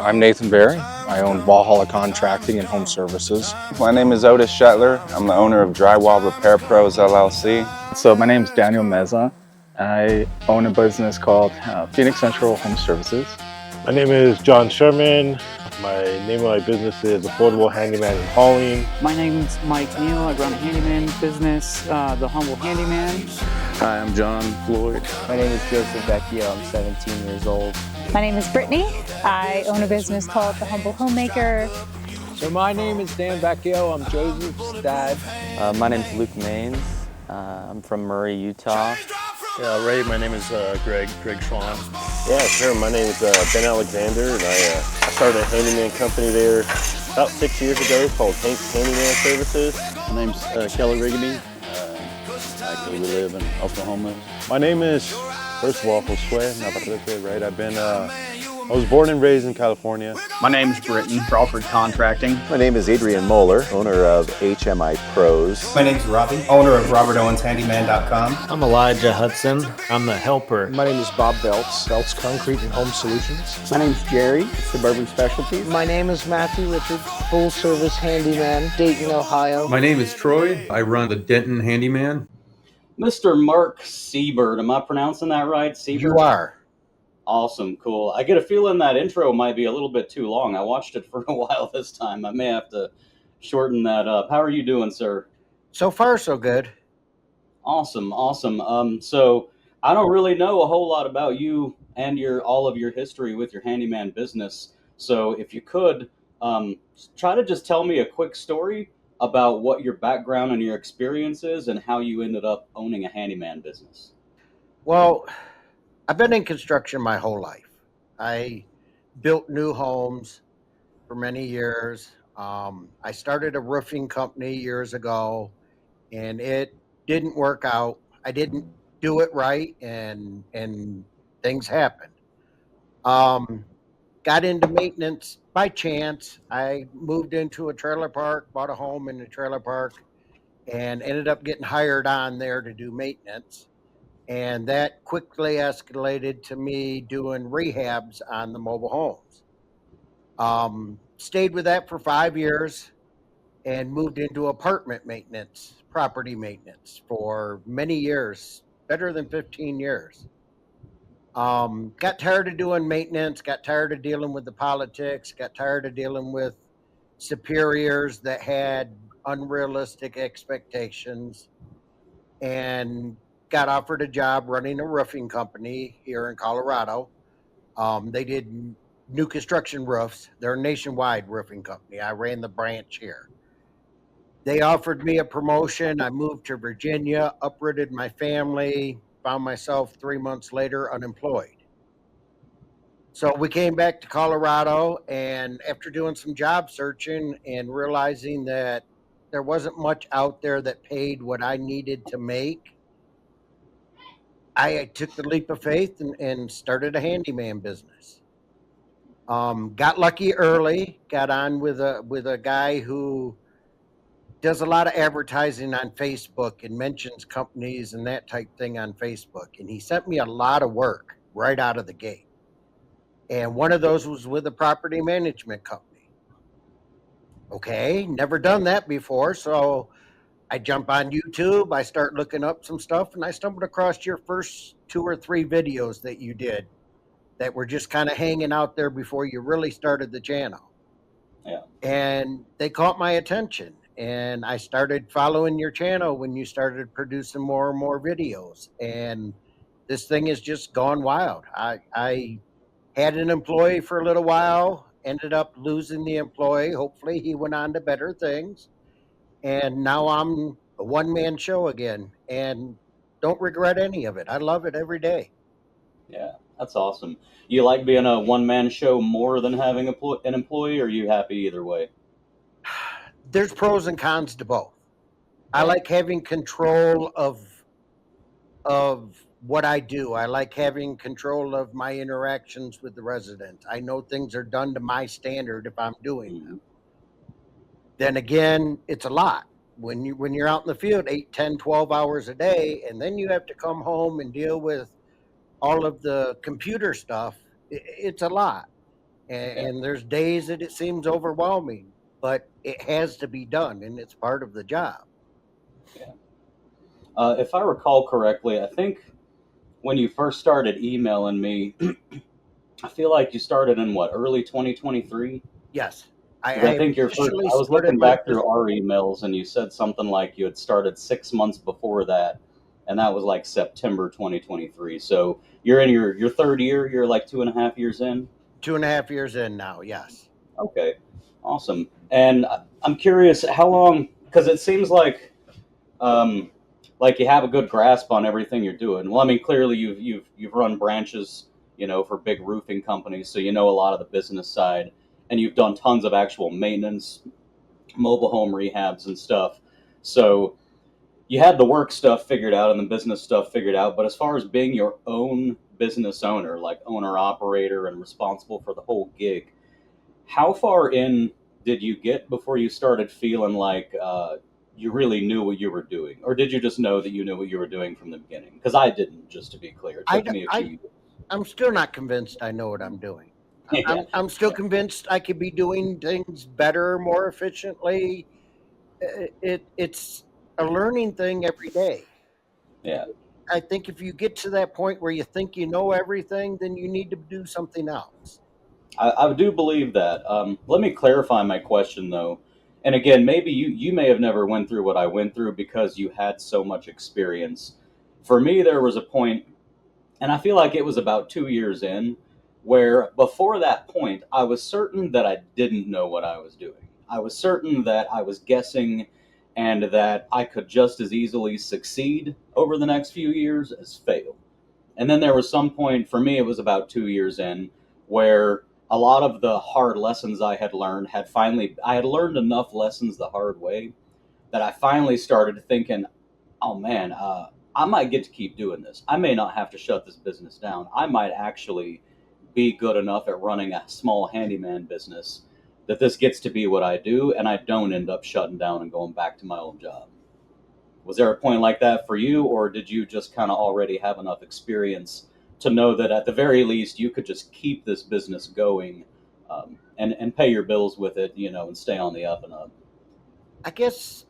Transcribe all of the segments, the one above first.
I'm Nathan Berry. I own Valhalla Contracting and Home Services. My name is Otis Shetler. I'm the owner of Drywall Repair Pros LLC. So my name is Daniel Meza. I own a business called Phoenix Central Home Services. My name is John Sherman. My name of my business is Affordable Handyman and Hauling. My name's Mike Neal. I run a handyman business, The Humble Handyman. Hi, I'm John Floyd. My name is Joseph Vecchio. I'm 17 years old. My name is Brittany. I own a business called The Humble Homemaker. So my name is Dan Vecchio. I'm Joseph's dad. My name's Luke Maines. I'm from Murray, Utah. Yeah, Ray, my name is Greg Schwan. Yeah, sure. My name is Ben Alexander, and I started a handyman company there about 6 years ago called Hank's Handyman Services. My name's Kelly Rigby. Actually, we live in Oklahoma. My name is, first of all, Josue Navarrete, right? I was born and raised in California. My name is Britton, Crawford Contracting. My name is Adrian Moeller, owner of HMI Pros. My name's Robbie, owner of RobertOwensHandyman.com. I'm Elijah Hudson. I'm the helper. My name is Bob Belts, Belts Concrete and Home Solutions. My name's Jerry, Suburban Specialties. My name is Matthew Richards, full service handyman, Dayton, Ohio. My name is Troy. I run the Denton Handyman. Mr. Mark Seybert, am I pronouncing that right? Seybert? You are. Awesome, cool. I get a feeling that intro might be a little bit too long. I watched it for a while this time. I may have to shorten that up. How are you doing, sir? So far, so good. Awesome. So I don't really know a whole lot about you and all of your history with your handyman business. So if you could, try to just tell me a quick story about what your background and your experience is and how you ended up owning a handyman business. Well, I've been in construction my whole life. I built new homes for many years. I started a roofing company years ago, and it didn't work out. I didn't do it right, and things happened. Got into maintenance by chance. I moved into a trailer park, bought a home in a trailer park, and ended up getting hired on there to do maintenance. And that quickly escalated to me doing rehabs on the mobile homes. Stayed with that for 5 years and moved into apartment maintenance, property maintenance for many years, better than 15 years. Got tired of doing maintenance, got tired of dealing with the politics, got tired of dealing with superiors that had unrealistic expectations, and got offered a job running a roofing company here in Colorado. They did new construction roofs. They're a nationwide roofing company. I ran the branch here. They offered me a promotion. I moved to Virginia, uprooted my family, found myself 3 months later unemployed. So we came back to Colorado, and after doing some job searching and realizing that there wasn't much out there that paid what I needed to make, I took the leap of faith and started a handyman business. Got lucky early, got on with a guy who does a lot of advertising on Facebook and mentions companies and that type thing on Facebook. And he sent me a lot of work right out of the gate. And one of those was with a property management company. Okay, never done that before. So I jump on YouTube, I start looking up some stuff, and I stumbled across your first 2 or 3 videos that you did that were just kind of hanging out there before you really started the channel. Yeah. And they caught my attention, and I started following your channel when you started producing more and more videos, and this thing has just gone wild. I had an employee for a little while, ended up losing the employee. Hopefully he went on to better things. And now I'm a one-man show again, and don't regret any of it. I love it every day. Yeah, that's awesome. You like being a one-man show more than having an employee, or are you happy either way? There's pros and cons to both. I like having control of what I do. I like having control of my interactions with the residents. I know things are done to my standard if I'm doing them. Then again, it's a lot. When you're out in the field 8, 10, 12 hours a day, and then you have to come home and deal with all of the computer stuff, it's a lot. And there's days that it seems overwhelming, but it has to be done, and it's part of the job. If I recall correctly, I think when you first started emailing me, I feel like you started in what, early 2023? Yes. I think your first, officially I was started looking my back through our emails and you said something like you had started 6 months before that, and that was like September 2023. So you're in your third year, you're like 2.5 years in? 2.5 years in now, yes. Okay, awesome. And I'm curious, how long, because it seems um, like you have a good grasp on everything you're doing. Well, I mean, clearly you've run branches, for big roofing companies, so you know a lot of the business side, and you've done tons of actual maintenance, mobile home rehabs and stuff. So you had the work stuff figured out and the business stuff figured out. But as far as being your own business owner, like owner operator and responsible for the whole gig, how far in did you get before you started feeling like you really knew what you were doing? Or did you just know that you knew what you were doing from the beginning? Because I didn't, just to be clear. It took me a few years. I'm still not convinced I know what I'm doing. I'm still convinced I could be doing things better, more efficiently. It's a learning thing every day. Yeah. I think if you get to that point where you think you know everything, then you need to do something else. I do believe that. Let me clarify my question, though. And again, maybe you may have never went through what I went through because you had so much experience. For me, there was a point, and I feel like it was about 2 years in, where before that point, I was certain that I didn't know what I was doing. I was certain that I was guessing and that I could just as easily succeed over the next few years as fail. And then there was some point, for me, it was about 2 years in, where a lot of the hard lessons I had learned I had learned enough lessons the hard way that I finally started thinking, oh man, I might get to keep doing this. I may not have to shut this business down. I might actually be good enough at running a small handyman business that this gets to be what I do, and I don't end up shutting down and going back to my old job. Was there a point like that for you, or did you just kind of already have enough experience to know that at the very least you could just keep this business going, and pay your bills with it, and stay on the up and up? I guess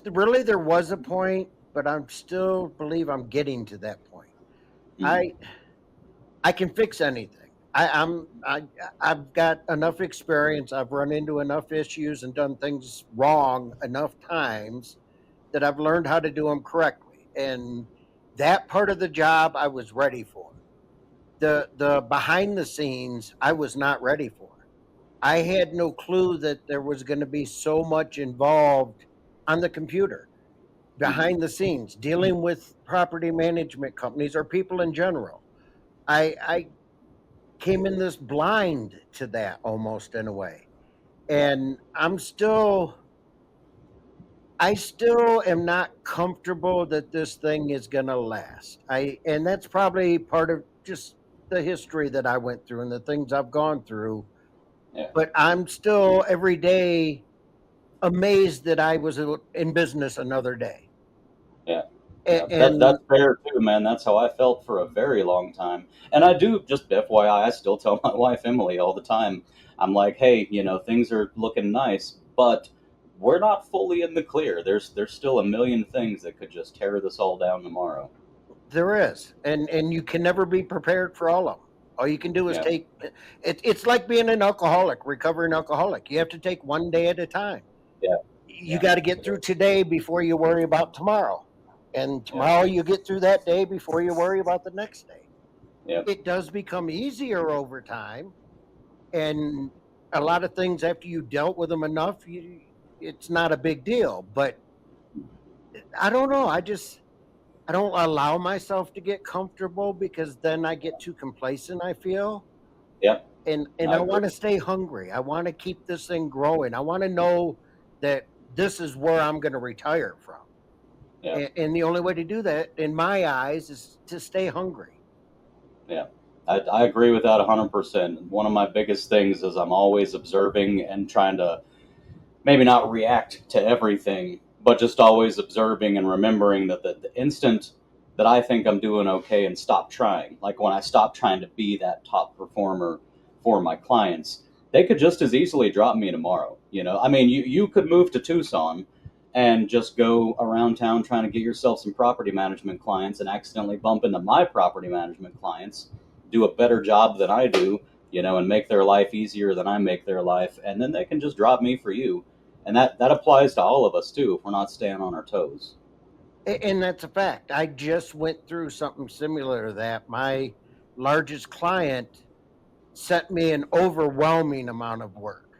really there was a point, but I'm still believe I'm getting to that point. I can fix anything. I've got enough experience. I've run into enough issues and done things wrong enough times that I've learned how to do them correctly. And that part of the job I was ready for. The behind the scenes I was not ready for. I had no clue that there was going to be so much involved on the computer, behind the scenes, dealing with property management companies or people in general. I came in this blind to that almost in a way. And I still am not comfortable that this thing is going to last. And that's probably part of just the history that I went through and the things I've gone through. Yeah. But I'm still every day amazed that I was in business another day. Yeah. And That's fair too, man. That's how I felt for a very long time. And I do, just FYI, I still tell my wife Emily all the time. I'm like, hey, things are looking nice, but we're not fully in the clear. There's still a million things that could just tear this all down tomorrow. There is, and you can never be prepared for all of them. All you can do is take it. It's like being an alcoholic, recovering alcoholic. You have to take one day at a time. Yeah. You got to get through today before you worry about tomorrow. And tomorrow you get through that day before you worry about the next day. Yeah. It does become easier over time. And a lot of things, after you dealt with them enough, it's not a big deal. But I don't know. I don't allow myself to get comfortable because then I get too complacent, I feel. Yeah. And I want to stay hungry. I want to keep this thing growing. I want to know that this is where I'm going to retire from. Yeah. And the only way to do that, in my eyes, is to stay hungry. Yeah. I agree with that 100%. One of my biggest things is I'm always observing and trying to maybe not react to everything, but just always observing and remembering that the instant that I think I'm doing okay and stop trying, like when I stop trying to be that top performer for my clients, they could just as easily drop me tomorrow. You know, I mean, you could move to Tucson and just go around town trying to get yourself some property management clients and accidentally bump into my property management clients, do a better job than I do, you know, and make their life easier than I make their life. And then they can just drop me for you. And that applies to all of us too, if we're not staying on our toes. And that's a fact. I just went through something similar to that. My largest client sent me an overwhelming amount of work.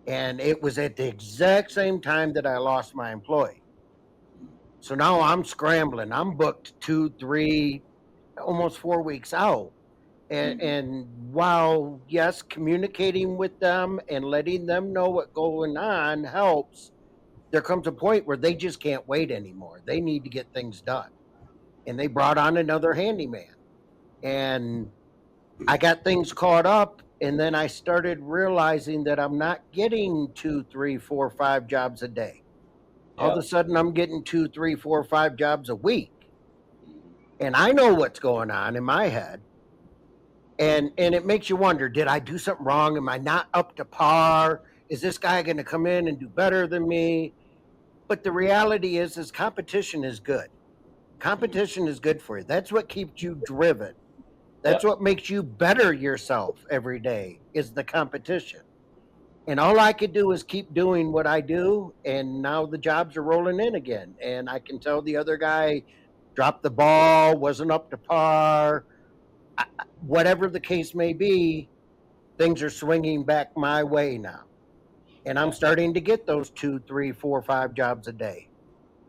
And it was at the exact same time that I lost my employee. So now I'm scrambling. I'm booked 2, 3, almost 4 weeks out. And while, yes, communicating with them and letting them know what's going on helps, there comes a point where they just can't wait anymore. They need to get things done. And they brought on another handyman. And I got things caught up. And then I started realizing that I'm not getting 2, 3, 4, 5 jobs a day. All of a sudden, I'm getting 2, 3, 4, 5 jobs a week. And I know what's going on in my head. And it makes you wonder, did I do something wrong? Am I not up to par? Is this guy going to come in and do better than me? But the reality is competition is good. Competition is good for you. That's what keeps you driven. That's what makes you better yourself every day, is the competition. And all I could do is keep doing what I do. And now the jobs are rolling in again. And I can tell the other guy dropped the ball, wasn't up to par. Whatever the case may be, things are swinging back my way now. And I'm starting to get those 2, 3, 4, 5 jobs a day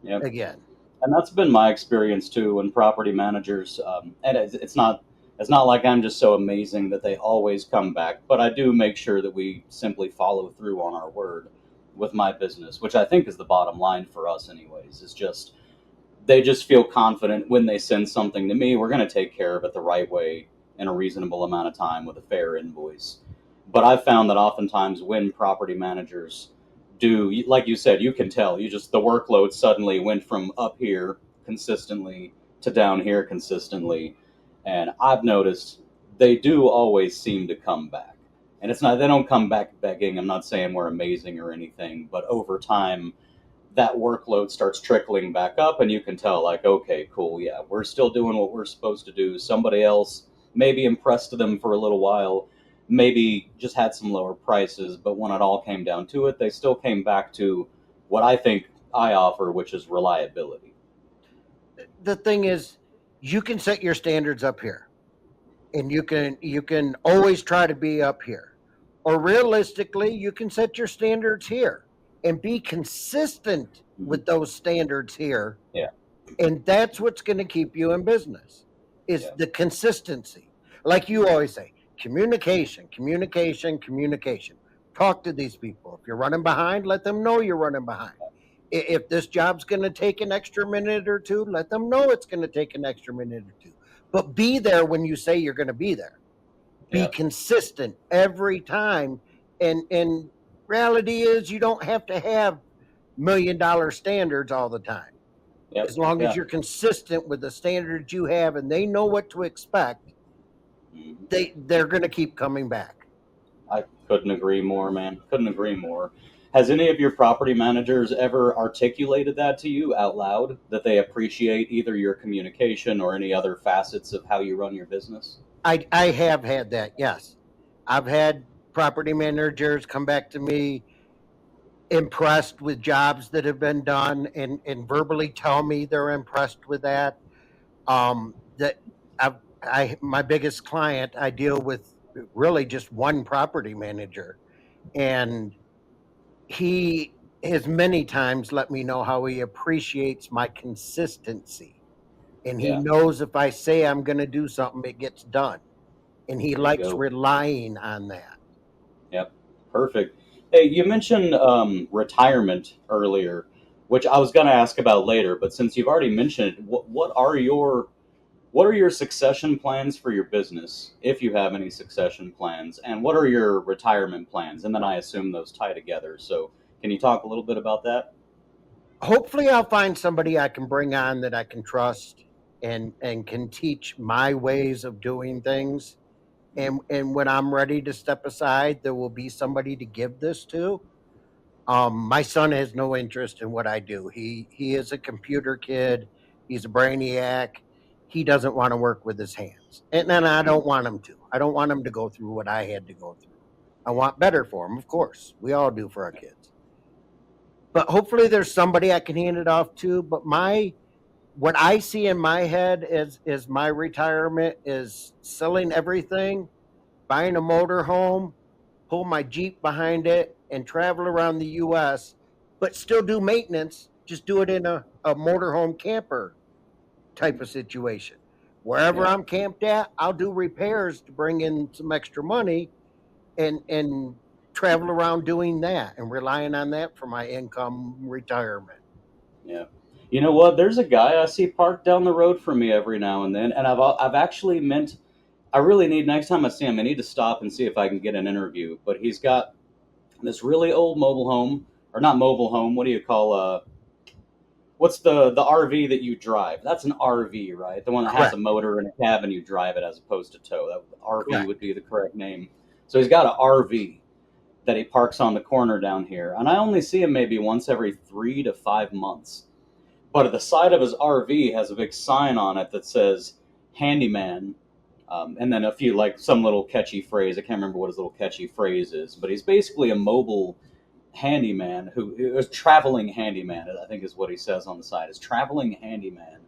again. And that's been my experience too. When property managers, and it's not like I'm just so amazing that they always come back, but I do make sure that we simply follow through on our word with my business, which I think is the bottom line for us anyways. Is just, they just feel confident when they send something to me, we're going to take care of it the right way in a reasonable amount of time with a fair invoice. But I've found that oftentimes when property managers do, like you said, you can tell, the workload suddenly went from up here consistently to down here consistently. And I've noticed they do always seem to come back. And it's not, they don't come back begging. I'm not saying we're amazing or anything, but over time, that workload starts trickling back up and you can tell, like, okay, cool. Yeah, we're still doing what we're supposed to do. Somebody else maybe impressed them for a little while, maybe just had some lower prices, but when it all came down to it, they still came back to what I think I offer, which is reliability. The thing is, you can set your standards up here, and you can always try to be up here, or realistically, you can set your standards here and be consistent with those standards here. And that's what's going to keep you in business, is the consistency. Like you always say, communication. Talk to these people. If you're running behind, let them know you're running behind. If this job's going to take an extra minute or two, let them know it's going to take an extra minute or two. But be there when you say you're going to be there. Be consistent every time. And reality is, you don't have to have $1 million standards all the time. As long as you're consistent with the standards you have and they know what to expect, they're going to keep coming back. I couldn't agree more, man. Couldn't agree more. Has any of your property managers ever articulated that to you out loud, that they appreciate either your communication or any other facets of how you run your business? I have had that, yes. I've had property managers come back to me impressed with jobs that have been done and verbally tell me they're impressed with that. My biggest client, I deal with really just one property manager, and he has many times let me know how he appreciates my consistency. And he knows if I say I'm going to do something, it gets done. And he likes relying on that. Yep. Perfect. Hey, you mentioned retirement earlier, which I was going to ask about later, but since you've already mentioned it, what are your succession plans for your business, if you have any succession plans, and what are your retirement plans? And then I assume those tie together. So can you talk a little bit about that? Hopefully I'll find somebody I can bring on that I can trust and can teach my ways of doing things. And when I'm ready to step aside, there will be somebody to give this to. My son has no interest in what I do. He is a computer kid. He's a brainiac. He doesn't want to work with his hands, and then I don't want him to. I don't want him to go through what I had to go through. I want better for him, of course. We all do for our kids. But hopefully, there's somebody I can hand it off to. But what I see in my head is my retirement is selling everything, buying a motor home, pull my Jeep behind it, and travel around the U.S., but still do maintenance. Just do it in a motorhome camper type of situation. Wherever I'm camped at, I'll do repairs to bring in some extra money and travel around doing that and relying on that for my income retirement. Yeah. You know what? There's a guy I see parked down the road from me every now and then, and I've actually meant I really need next time I see him, I need to stop and see if I can get an interview. But he's got this really old mobile home, or not mobile home. What do you call what's the RV that you drive? That's an RV, right? The one that has a motor and a cab and you drive it as opposed to tow. That RV would be the correct name. So he's got an RV that he parks on the corner down here, and I only see him maybe once every 3 to 5 months. But at the side of his RV has a big sign on it that says Handyman, and then a few, like some little catchy phrase. I can't remember what his little catchy phrase is, but he's basically a mobile handyman who is traveling handyman, I think is what he says on the side, is traveling handyman.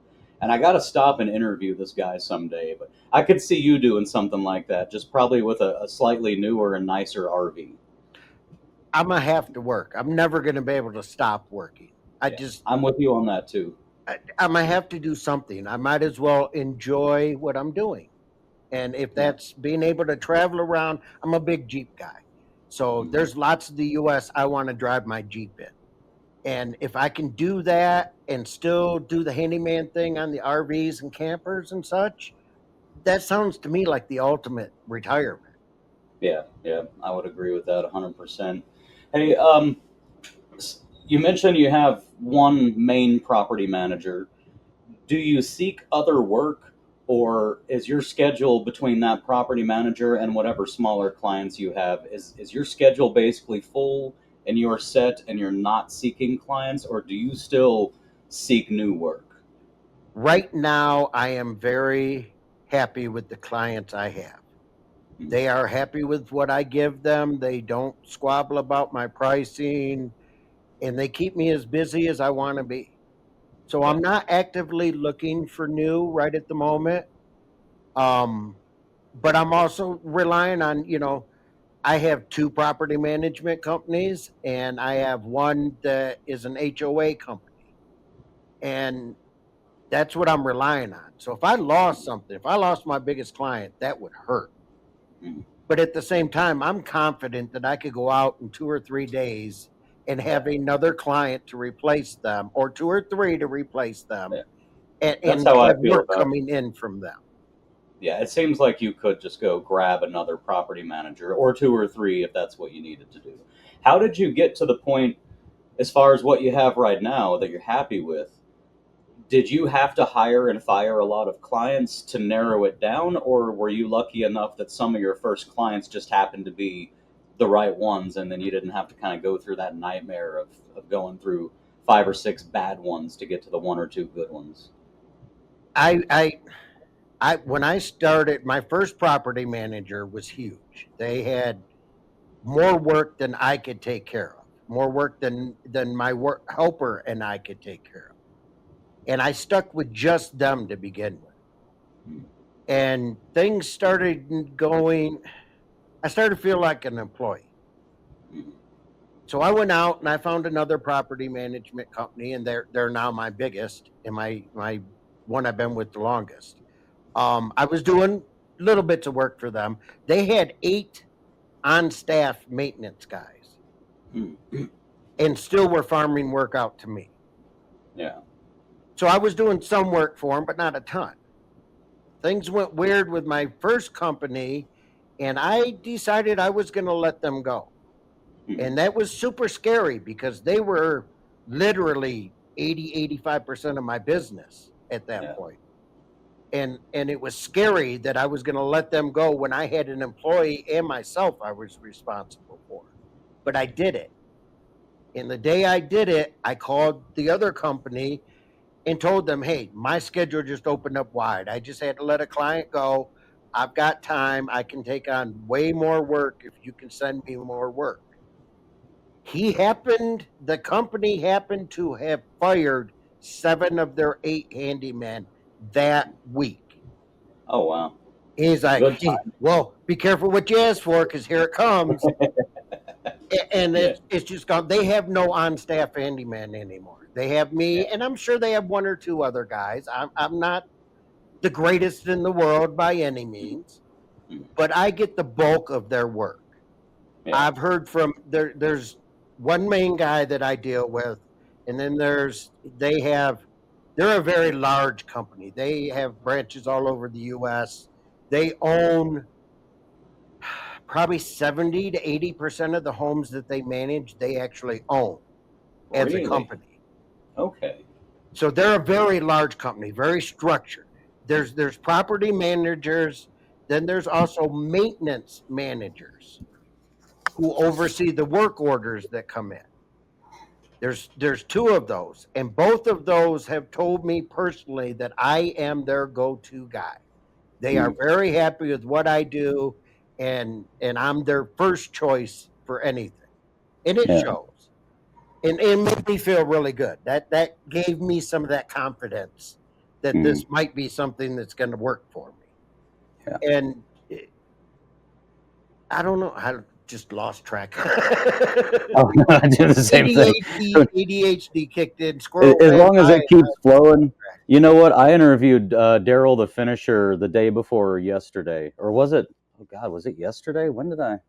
And I got to stop and interview this guy someday, but I could see you doing something like that, just probably with a slightly newer and nicer RV. I'm going to have to work. I'm never going to be able to stop working. I'm with you on that too. I might have to do something. I might as well enjoy what I'm doing. And if that's being able to travel around, I'm a big Jeep guy. So there's lots of the U.S. I want to drive my Jeep in. And if I can do that and still do the handyman thing on the RVs and campers and such, that sounds to me like the ultimate retirement. Yeah, I would agree with that 100%. Hey, you mentioned you have one main property manager. Do you seek other work, or is your schedule between that property manager and whatever smaller clients you have, is your schedule basically full and you're set and you're not seeking clients, or do you still seek new work? Right now, I am very happy with the clients I have. They are happy with what I give them. They don't squabble about my pricing, and they keep me as busy as I want to be. So I'm not actively looking for new right at the moment. But I'm also relying on, I have 2 property management companies, and I have one that is an HOA company. And that's what I'm relying on. So if I lost something, if I lost my biggest client, that would hurt. But at the same time, I'm confident that I could go out in 2 or 3 days and have another client to replace them, or 2 or 3 to replace them, and how I have feel work about it. coming in from them. Yeah, it seems like you could just go grab another property manager, or 2 or 3 if that's what you needed to do. How did you get to the point, as far as what you have right now that you're happy with? Did you have to hire and fire a lot of clients to narrow it down, or were you lucky enough that some of your first clients just happened to be the right ones, and then you didn't have to kind of go through that nightmare of going through 5 or 6 bad ones to get to the 1 or 2 good ones? When I started, my first property manager was huge. They had more work than I could take care of, more work than my work helper and I could take care of. And I stuck with just them to begin with. And things started going, I started to feel like an employee. So I went out and I found another property management company, and they're now my biggest and my one I've been with the longest. I was doing little bits of work for them. They had 8 on-staff maintenance guys, and still were farming work out to me. Yeah. So I was doing some work for them, but not a ton. Things went weird with my first company, and I decided I was going to let them go. And that was super scary because they were literally 80, 85% of my business at that point. and it was scary that I was going to let them go when I had an employee and myself I was responsible for. But I did it. And the day I did it, I called the other company and told them, hey, my schedule just opened up wide. I just had to let a client go. I've got time. I can take on way more work if you can send me more work. The company happened to have fired 7 of their 8 handymen that week. Oh, wow. He's like, hey, well, be careful what you ask for, because here it comes. And it's just gone. They have no on-staff handyman anymore. They have me, and I'm sure they have 1 or 2 other guys. I'm not the greatest in the world by any means, but I get the bulk of their work. I've heard from there's one main guy that I deal with, and then they're a very large company. They have branches all over the US. They own probably 70 to 80% of the homes that they manage, they actually own as a company. Okay. So they're a very large company, very structured. There's property managers, then there's also maintenance managers who oversee the work orders that come in. There's 2 of those, and both of those have told me personally that I am their go-to guy. They are very happy with what I do, and I'm their first choice for anything. And it shows. And it made me feel really good. That gave me some of that confidence that this might be something that's going to work for me. And I don't know, I just lost track. I do the same thing. ADHD kicked in. As long as it keeps flowing. You know what? I interviewed Daryl the finisher the day before yesterday. Or was it? Oh, God, was it yesterday? When did I?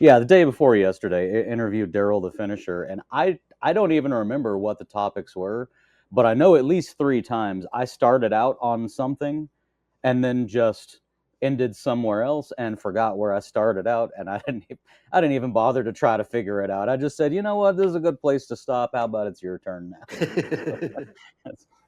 Yeah, the day before yesterday, I interviewed Daryl the finisher. And I don't even remember what the topics were. But I know at least 3 times I started out on something and then just ended somewhere else and forgot where I started out, and I didn't even bother to try to figure it out. I just said, you know what, this is a good place to stop. How about it's your turn now?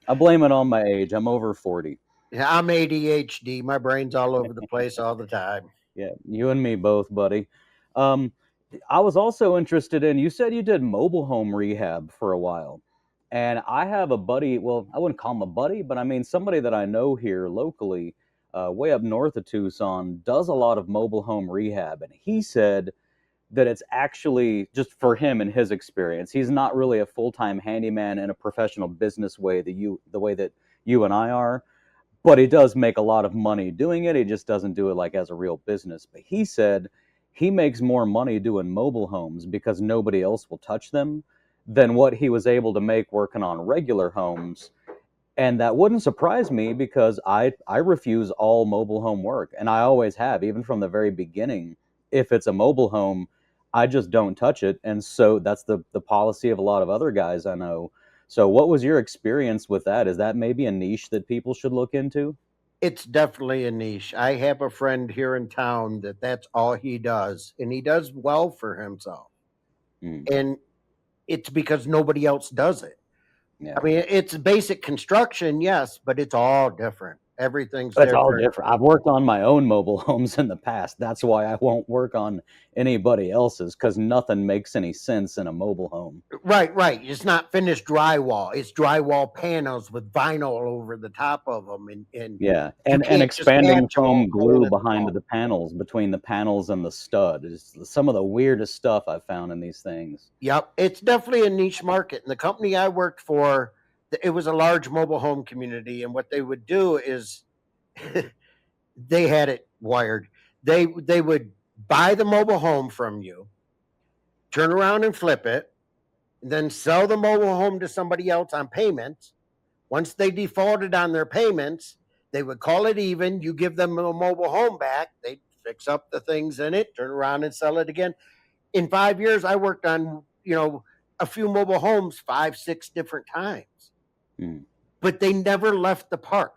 I blame it on my age. I'm over 40. Yeah, I'm ADHD. My brain's all over the place all the time. Yeah, you and me both, buddy. I was also interested in, you said you did mobile home rehab for a while. And I have a buddy, well, I wouldn't call him a buddy, but I mean somebody that I know here locally, way up north of Tucson, does a lot of mobile home rehab. And he said that it's actually, just for him and his experience, he's not really a full-time handyman in a professional business way, the way that you and I are, but he does make a lot of money doing it. He just doesn't do it like as a real business. But he said he makes more money doing mobile homes because nobody else will touch them than what he was able to make working on regular homes. And that wouldn't surprise me because I refuse all mobile home work. And I always have, even from the very beginning. If it's a mobile home, I just don't touch it. And so that's the policy of a lot of other guys I know. So what was your experience with that? Is that maybe a niche that people should look into? It's definitely a niche. I have a friend here in town that's all he does, and he does well for himself. And it's because nobody else does it. I mean, it's basic construction, yes, but it's all different. Everything's It's different. all different. I've worked on my own mobile homes in the past. That's why I won't work on anybody else's, because nothing makes any sense in a mobile home. Right. It's not finished drywall. It's drywall panels with vinyl over the top of them. And expanding foam glue behind the panels, between the panels and the stud, is some of the weirdest stuff I've found in these things. Yep. It's definitely a niche market. And the company I worked for, it was a large mobile home community. And what they would do is they had it wired. They would buy the mobile home from you, turn around and flip it, and then sell the mobile home to somebody else on payments. Once they defaulted on their payments, they would call it even. You give them a mobile home back. They'd fix up the things in it, turn around and sell it again. In 5 years, I worked on, a few mobile homes 5-6 different times. But they never left the park.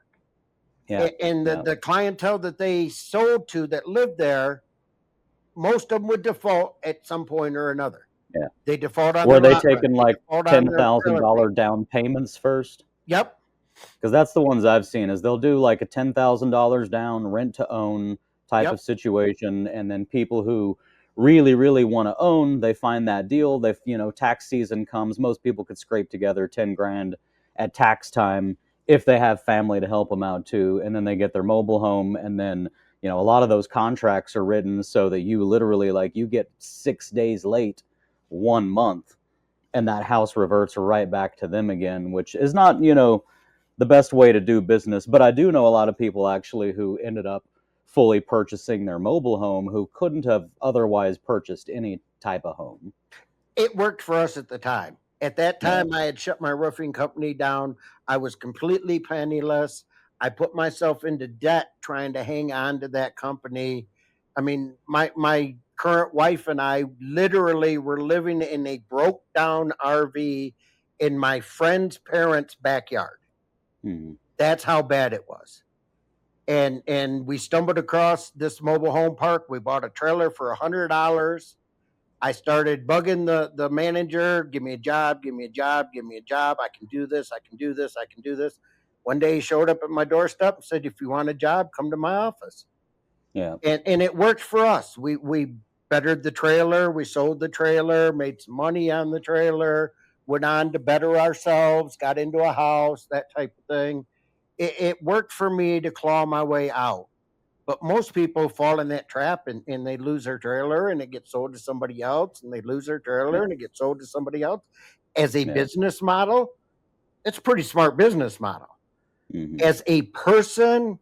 And the clientele that they sold to that lived there, most of them would default at some point or another. Yeah. They default on Were their they lot taking rent. like $10,000 down payments first? Yep. Because that's the ones I've seen is they'll do like a $10,000 down rent to own type of situation, and then people who really, really want to own, they find that deal. They, tax season comes. Most people could scrape together 10 grand at tax time if they have family to help them out too, and then they get their mobile home, and then a lot of those contracts are written so that you literally like you get 6 days late 1 month, and that house reverts right back to them again, which is not the best way to do business. But I do know a lot of people actually who ended up fully purchasing their mobile home who couldn't have otherwise purchased any type of home. It worked for us at the time. At that time, I had shut my roofing company down. I was completely penniless. I put myself into debt trying to hang on to that company. I mean, my current wife and I literally were living in a broke down RV in my friend's parents' backyard. That's how bad it was. And we stumbled across this mobile home park. We bought a trailer for $100. I started bugging the manager, give me a job, give me a job, give me a job. I can do this, I can do this, I can do this. One day he showed up at my doorstep and said, if you want a job, come to my office. Yeah. And it worked for us. We bettered the trailer, we sold the trailer, made some money on the trailer, went on to better ourselves, got into a house, that type of thing. It worked for me to claw my way out. But most people fall in that trap and they lose their trailer and it gets sold to somebody else, and they lose their trailer and it gets sold to somebody else. As a business model, it's a pretty smart business model. As a person,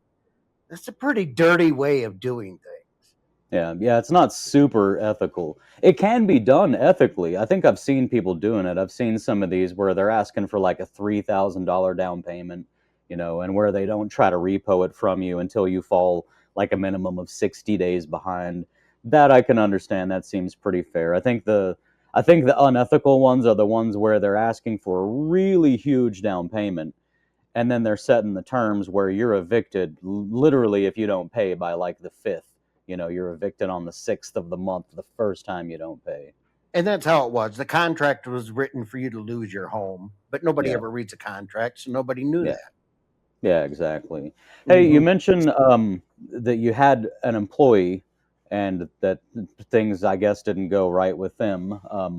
that's a pretty dirty way of doing things. Yeah, it's not super ethical. It can be done ethically. I think I've seen people doing it. I've seen some of these where they're asking for like a $3,000 down payment, and where they don't try to repo it from you until you fall like a minimum of 60 days behind. That I can understand. That seems pretty fair. I think the unethical ones are the ones where they're asking for a really huge down payment, and then they're setting the terms where you're evicted literally if you don't pay by like the 5th. You're evicted on the 6th of the month the first time you don't pay. And that's how it was. The contract was written for you to lose your home, but nobody ever reads a contract, so nobody knew that. Yeah, exactly. Hey, you mentioned that you had an employee and that things, I guess, didn't go right with them. I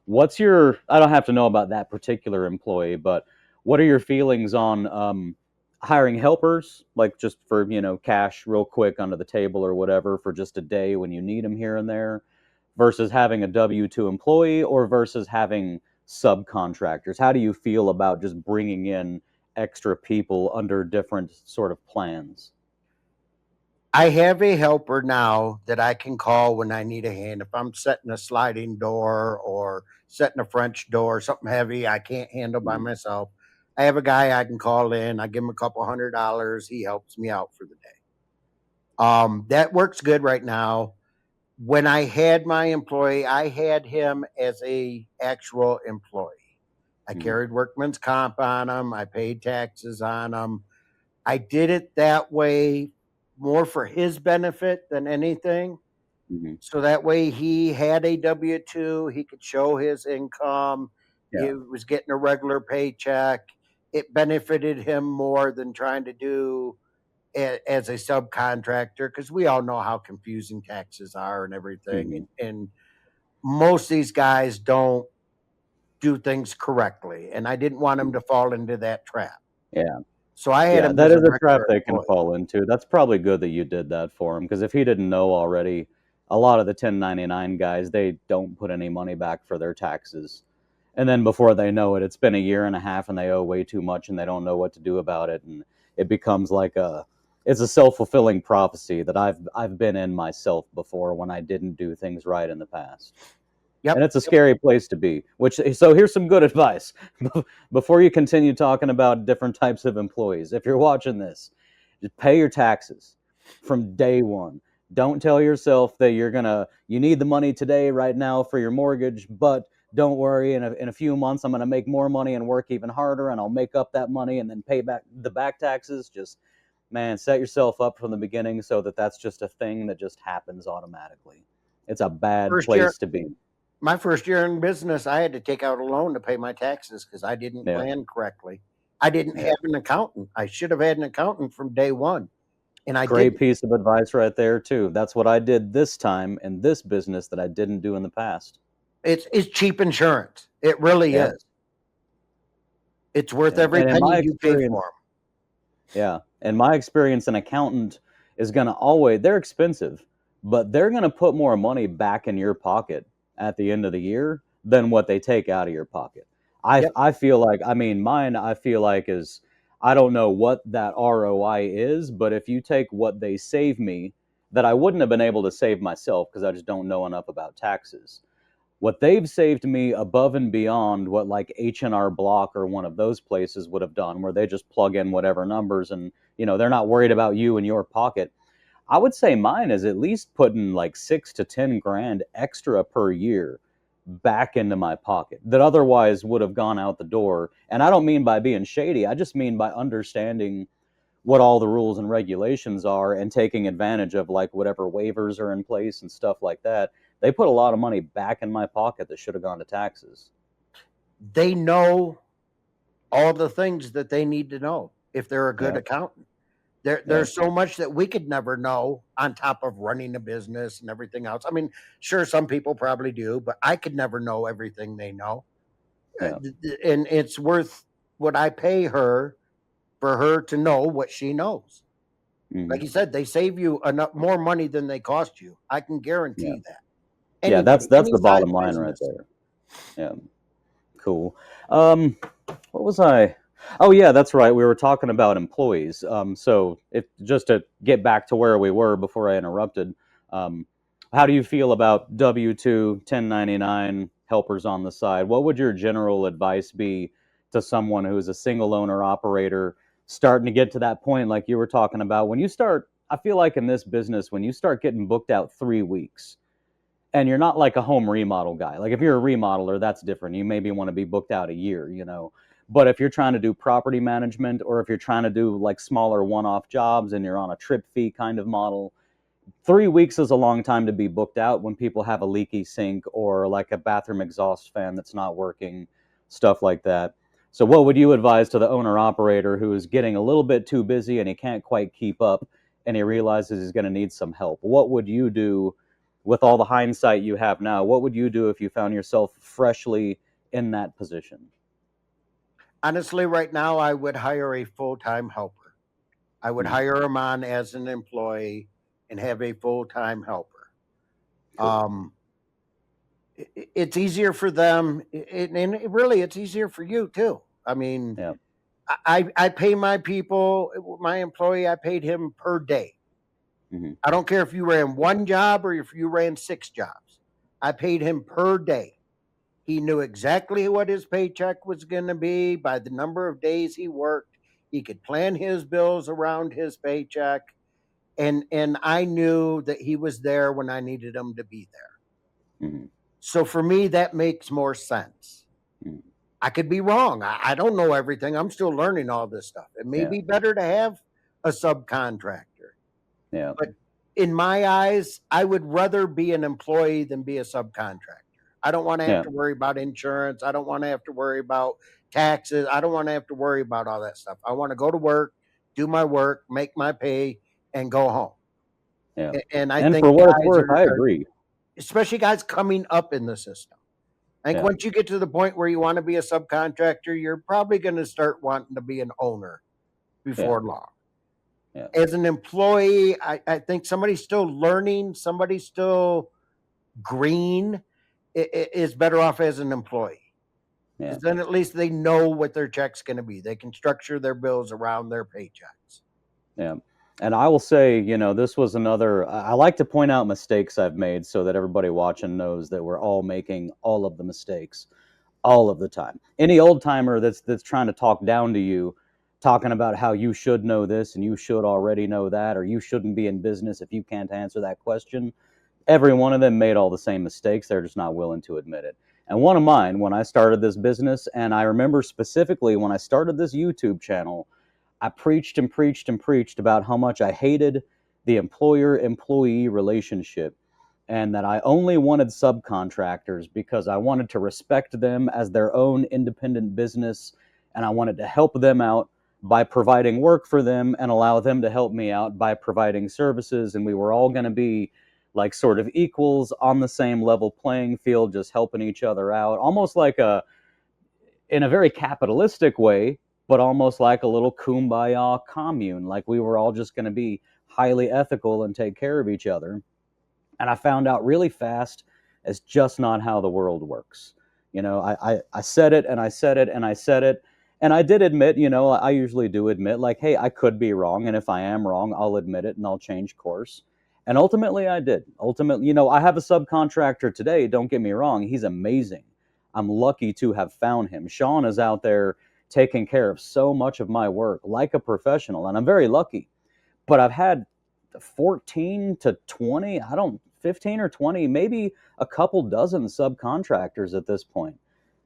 don't have to know about that particular employee, but what are your feelings on hiring helpers, like just for, cash real quick under the table or whatever for just a day when you need them here and there, versus having a W-2 employee or versus having subcontractors? How do you feel about just bringing in extra people under different sort of plans? I have a helper now that I can call when I need a hand. If I'm setting a sliding door or setting a French door, something heavy I can't handle by myself, I have a guy I can call in. I give him a couple $100. He helps me out for the day. That works good right now. When I had my employee, I had him as a actual employee. I carried workman's comp on him. I paid taxes on him. I did it that way more for his benefit than anything. So that way he had a W-2, he could show his income. He was getting a regular paycheck. It benefited him more than trying to do it as a subcontractor, because we all know how confusing taxes are and everything. And most of these guys don't do things correctly, and I didn't want him to fall into that trap. Yeah. So I had him. That as is a trap regular they can employee. fall into. That's probably good that you did that for him, because if he didn't know already, a lot of the 1099 guys, they don't put any money back for their taxes. And then before they know it, it's been a year and a half and they owe way too much and they don't know what to do about it. And it becomes like it's a self-fulfilling prophecy that I've been in myself before when I didn't do things right in the past. And it's a scary place to be. So here's some good advice. Before you continue talking about different types of employees, if you're watching this, just pay your taxes from day one. Don't tell yourself that you need the money today, right now, for your mortgage, but don't worry, in a few months I'm going to make more money and work even harder, and I'll make up that money and then pay back the back taxes. Just, man, set yourself up from the beginning so that that's just a thing that just happens automatically. It's a bad place to be. My first year in business, I had to take out a loan to pay my taxes because I didn't plan correctly. I didn't have an accountant. I should have had an accountant from day one. And I Great didn't. piece of advice right there too. That's what I did this time in this business that I didn't do in the past. It's cheap insurance. It really Yeah. is. It's worth Yeah. every And in penny my you pay experience, for them. yeah, in my experience, an accountant is going to always, they're expensive, but they're going to put more money back in your pocket at the end of the year than what they take out of your pocket. Yep. I feel like, I mean, mine, I feel like is, I don't know what that ROI is, but if you take what they save me that I wouldn't have been able to save myself because I just don't know enough about taxes, what they've saved me above and beyond what like H&R Block or one of those places would have done, where they just plug in whatever numbers and they're not worried about you in your pocket. I would say mine is at least putting like 6 to 10 grand extra per year back into my pocket that otherwise would have gone out the door. And I don't mean by being shady, I just mean by understanding what all the rules and regulations are and taking advantage of like whatever waivers are in place and stuff like that. They put a lot of money back in my pocket that should have gone to taxes. They know all the things that they need to know if they're a good accountant. There's so much that we could never know on top of running a business and everything else. I mean, sure, some people probably do, but I could never know everything they know. And it's worth what I pay her for her to know what she knows. Like you said, they save you enough more money than they cost you. I can guarantee that. Yeah, that's Anybody, the any bottom size line right business. there. Yeah. Cool. What was I? Oh yeah, that's right. We were talking about employees. So if just to get back to where we were before I interrupted, how do you feel about W-2, 1099 helpers on the side? What would your general advice be to someone who's a single owner operator starting to get to that point like you were talking about? When you start, I feel like in this business, when you start getting booked out 3 weeks, and you're not like a home remodel guy. Like if you're a remodeler, that's different. You maybe want to be booked out a year. But if you're trying to do property management, or if you're trying to do like smaller one-off jobs and you're on a trip fee kind of model, 3 weeks is a long time to be booked out when people have a leaky sink or like a bathroom exhaust fan that's not working, stuff like that. So what would you advise to the owner operator who is getting a little bit too busy and he can't quite keep up and he realizes he's going to need some help? What would you do with all the hindsight you have now? What would you do if you found yourself freshly in that position? Honestly, right now, I would hire a full-time helper. I would hire him on as an employee and have a full-time helper. It's easier for them, and really, it's easier for you too. I mean, I pay my people, my employee, I paid him per day. I don't care if you ran one job or if you ran 6 jobs. I paid him per day. He knew exactly what his paycheck was going to be by the number of days he worked. He could plan his bills around his paycheck. And I knew that he was there when I needed him to be there. So for me, that makes more sense. I could be wrong. I don't know everything. I'm still learning all this stuff. It may be better to have a subcontractor. Yeah. But in my eyes, I would rather be an employee than be a subcontractor. I don't want to have to worry about insurance. I don't want to have to worry about taxes. I don't want to have to worry about all that stuff. I want to go to work, do my work, make my pay, and go home. Yeah. And I And think for what it's guys worth, I agree. especially guys coming up in the system. I think once you get to the point where you want to be a subcontractor, you're probably going to start wanting to be an owner before long. As an employee, I think somebody's still learning, somebody's still green is better off as an employee. Because then at least they know what their check's going to be. They can structure their bills around their paychecks. Yeah. And I will say, this was another, I like to point out mistakes I've made so that everybody watching knows that we're all making all of the mistakes all of the time. Any old timer that's trying to talk down to you, talking about how you should know this and you should already know that, or you shouldn't be in business if you can't answer that question. Every one of them made all the same mistakes. They're just not willing to admit it. And one of mine, when I started this business, and I remember specifically when I started this YouTube channel, I preached and preached and preached about how much I hated the employer-employee relationship and that I only wanted subcontractors because I wanted to respect them as their own independent business and I wanted to help them out by providing work for them and allow them to help me out by providing services. And we were all going to be like sort of equals on the same level playing field, just helping each other out, almost like in a very capitalistic way, but almost like a little kumbaya commune. Like we were all just going to be highly ethical and take care of each other. And I found out really fast it's just not how the world works. I said it and I said it and I said it. And I did admit, I usually do admit, like, hey, I could be wrong. And if I am wrong, I'll admit it and I'll change course. And ultimately, I did. Ultimately, I have a subcontractor today. Don't get me wrong. He's amazing. I'm lucky to have found him. Sean is out there taking care of so much of my work like a professional. And I'm very lucky. But I've had 14 to 20, 15 or 20, maybe a couple dozen subcontractors at this point.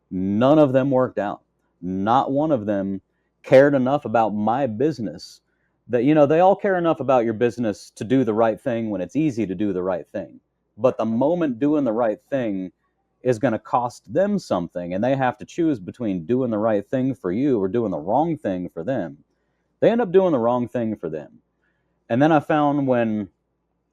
None of them worked out. Not one of them cared enough about my business that, they all care enough about your business to do the right thing when it's easy to do the right thing. But the moment doing the right thing is going to cost them something and they have to choose between doing the right thing for you or doing the wrong thing for them, they end up doing the wrong thing for them. And then I found when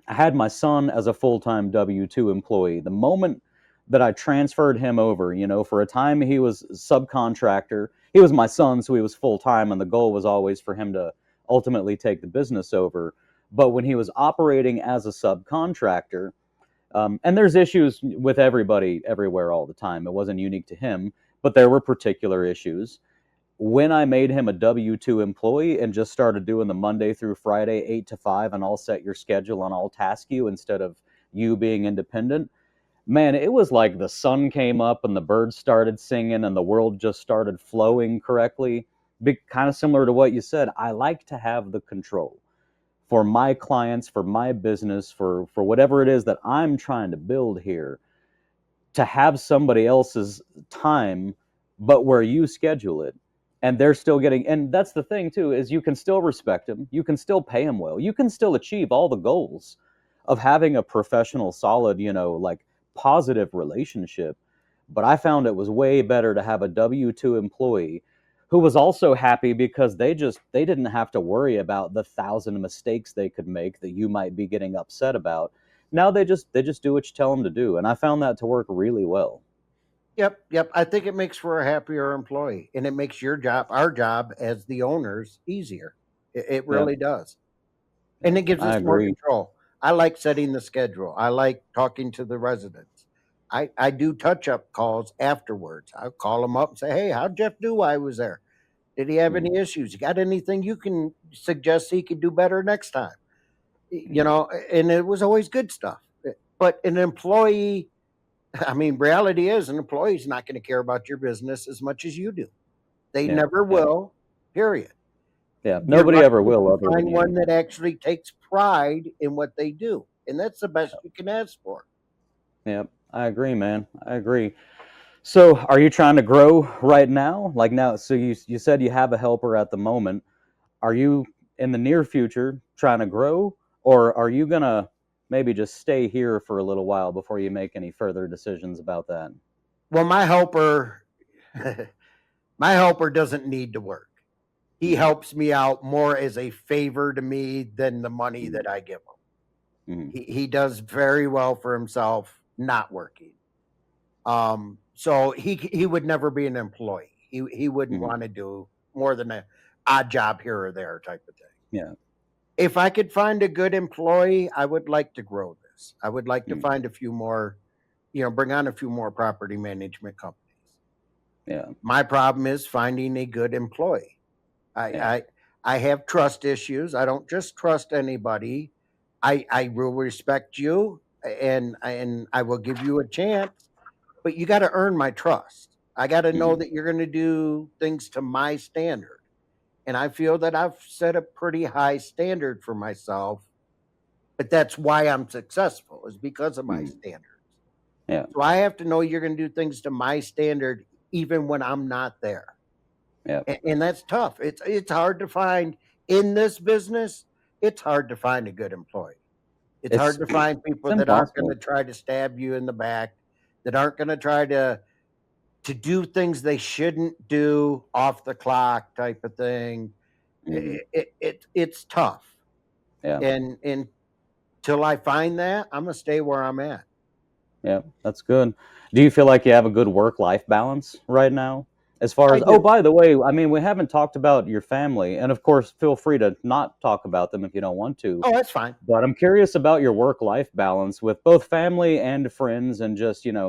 I had my son as a full-time W-2 employee, the moment that I transferred him over, for a time he was subcontractor. He was my son, so he was full-time, and the goal was always for him to ultimately take the business over. But when he was operating as a subcontractor, and there's issues with everybody everywhere all the time. It wasn't unique to him, but there were particular issues. When I made him a W-2 employee and just started doing the Monday through Friday, 8 to 5, and I'll set your schedule and I'll task you instead of you being independent, man, it was like the sun came up and the birds started singing and the world just started flowing correctly. Kind of similar to what you said. I like to have the control for my clients, for my business, for whatever it is that I'm trying to build here, to have somebody else's time, but where you schedule it. And they're still getting, and that's the thing too, is you can still respect them. You can still pay them well. You can still achieve all the goals of having a professional, solid, like positive relationship. But I found it was way better to have a W-2 employee who was also happy because they didn't have to worry about the 1,000 mistakes they could make that you might be getting upset about. Now they just do what you tell them to do. And I found that to work really well. Yep. I think it makes for a happier employee, and it makes your job, our job as the owners, easier. It really does. And it gives us more control. I like setting the schedule. I like talking to the residents. I do touch-up calls afterwards. I call them up and say, hey, how'd Jeff do while I was there? Did he have any issues? You got anything you can suggest he could do better next time? And it was always good stuff. But an employee, reality is an employee's not going to care about your business as much as you do. They never will, period. Yeah, nobody ever will. Other find than one that actually takes pride in what they do, and that's the best you can ask for. Yeah, I agree, man. I agree. So, are you trying to grow right now? Like now, so you said you have a helper at the moment. Are you in the near future trying to grow, or are you gonna maybe just stay here for a little while before you make any further decisions about that? Well, my helper doesn't need to work. He helps me out more as a favor to me than the money that I give him. He does very well for himself not working. So he would never be an employee. He wouldn't want to do more than an odd job here or there type of thing. Yeah. If I could find a good employee, I would like to grow this. I would like to find a few more, bring on a few more property management companies. Yeah. My problem is finding a good employee. I have trust issues. I don't just trust anybody. I will respect you and I will give you a chance, but you got to earn my trust. I got to know that you're going to do things to my standard. And I feel that I've set a pretty high standard for myself, but that's why I'm successful, is because of my standards. Yeah. So I have to know you're going to do things to my standard even when I'm not there. Yeah. And that's tough. It's hard to find in this business. It's hard to find a good employee. It's hard to find people that aren't going to try to stab you in the back, that aren't going to try to to do things they shouldn't do, off the clock type of thing. It's tough. Yeah. And until I find that, I'm gonna stay where I'm at. Yeah, that's good. Do you feel like you have a good work-life balance right now? As far I as, oh, do. by the way, I mean, we haven't talked about your family, and of course, feel free to not talk about them if you don't want to. Oh, that's fine. But I'm curious about your work-life balance with both family and friends, and just, yeah,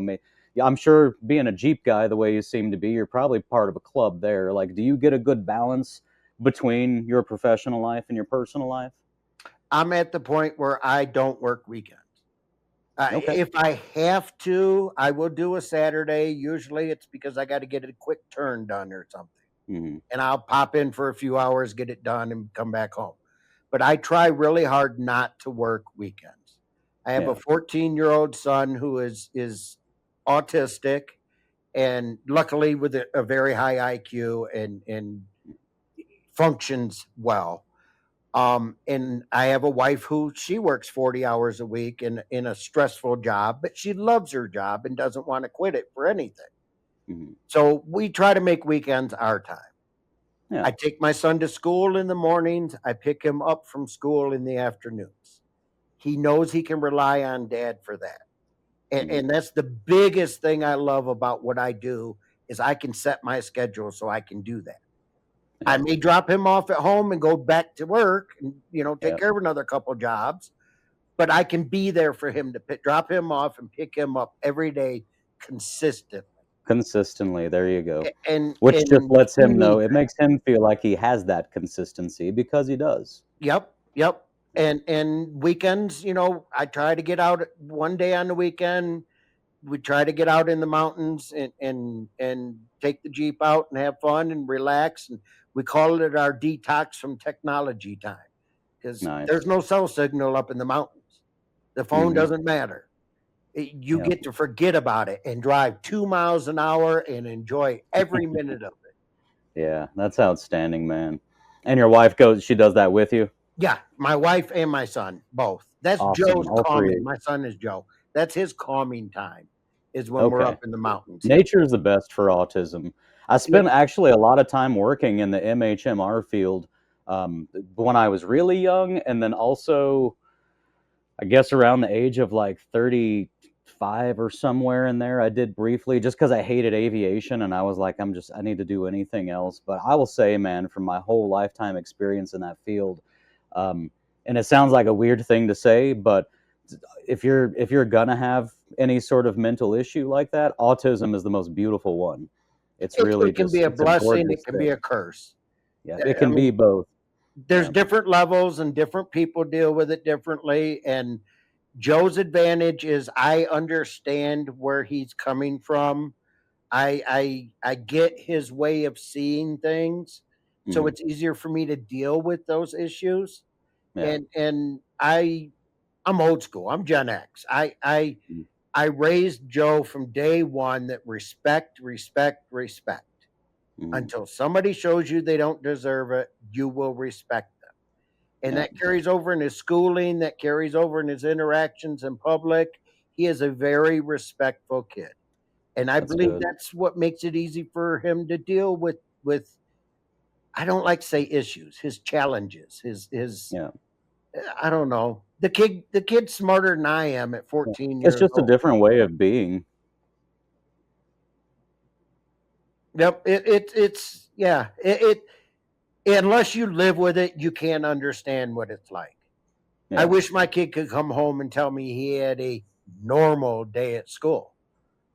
I'm sure being a Jeep guy the way you seem to be, you're probably part of a club there. Like, do you get a good balance between your professional life and your personal life? I'm at the point where I don't work weekends. Okay. If I have to, I will do a Saturday. Usually it's because I got to get a quick turn done or something. And I'll pop in for a few hours, get it done, and come back home. But I try really hard not to work weekends. I have a 14-year-old son who is autistic, and luckily with a very high IQ and functions well. And I have a wife who she works 40 hours a week in a stressful job, but she loves her job and doesn't want to quit it for anything. So we try to make weekends our time. Yeah. I take my son to school in the mornings. I pick him up from school in the afternoons. He knows he can rely on dad for that. And that's the biggest thing I love about what I do is I can set my schedule so I can do that. I may drop him off at home and go back to work and, take care of another couple jobs, but I can be there for him to drop him off and pick him up every day consistently. Consistently, there you go. And Which just lets we him need know, it that. makes him feel like he has that consistency because he does. Yep. And weekends, I try to get out one day on the weekend. We try to get out in the mountains and take the Jeep out and have fun and relax. And we call it our detox from technology time because there's no cell signal up in the mountains. The phone doesn't matter. You get to forget about it and drive 2 miles an hour and enjoy every minute of it. Yeah, that's outstanding, man. And your wife she does that with you? Yeah, my wife and my son, both. That's Awesome, Joe's all three. calming. My son is Joe. That's his calming time is when we're up in the mountains. Nature is the best for autism. I spent actually a lot of time working in the MHMR field when I was really young, and then also, I guess around the age of like 35 or somewhere in there, I did briefly just because I hated aviation and I was like, I need to do anything else. But I will say, man, from my whole lifetime experience in that field, and it sounds like a weird thing to say, but if you're gonna have any sort of mental issue like that, autism is the most beautiful one. It's really it can be a blessing, it can be a curse. Yeah, it can be both. There's different levels and different people deal with it differently. And Joe's advantage is I understand where he's coming from. I get his way of seeing things. So it's easier for me to deal with those issues. And I'm old school. I'm Gen X. I raised Joe from day one that respect. Until somebody shows you they don't deserve it, you will respect them. And that carries over in his schooling, that carries over in his interactions in public. He is a very respectful kid. And I believe that's what makes it easy for him to deal with I don't like to say issues, his challenges, his I don't know. The kid's smarter than I am at 14 years It's just old. a different way of being. Yep. Unless you live with it, you can't understand what it's like. I wish my kid could come home and tell me he had a normal day at school.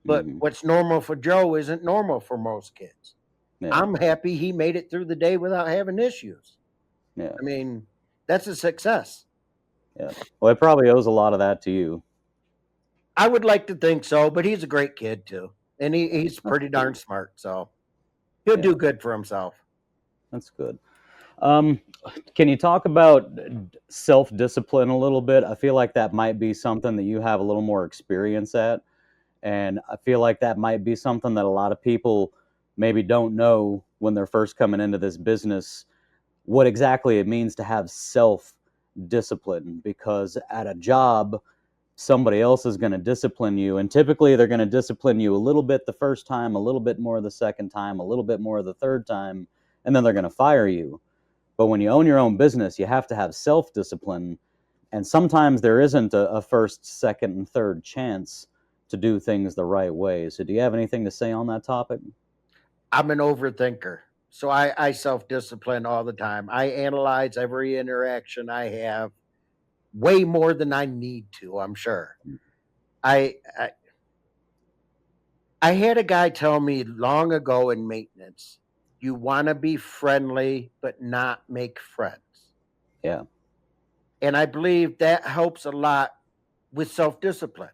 But what's normal for Joe isn't normal for most kids. I'm happy he made it through the day without having issues. Yeah. I mean, that's a success. Yeah. Well, it probably owes a lot of that to you. I would like to think so, but he's a great kid too. And he's pretty darn smart, so he'll do good for himself. That's good. Can you talk about self-discipline a little bit? I feel like that might be something that you have a little more experience at. And I feel like that might be something that a lot of people maybe don't know when they're first coming into this business, what exactly it means to have self-discipline. Because at a job, somebody else is going to discipline you. And typically they're going to discipline you a little bit the first time, a little bit more the second time, a little bit more the third time, and then they're going to fire you. But when you own your own business, you have to have self-discipline. And sometimes there isn't a first, second, and third chance to do things the right way. So do you have anything to say on that topic? I'm an overthinker. So I self-discipline all the time. I analyze every interaction I have way more than I need to, I'm sure. I had a guy tell me long ago in maintenance, you want to be friendly, but not make friends. Yeah. And I believe that helps a lot with self-discipline.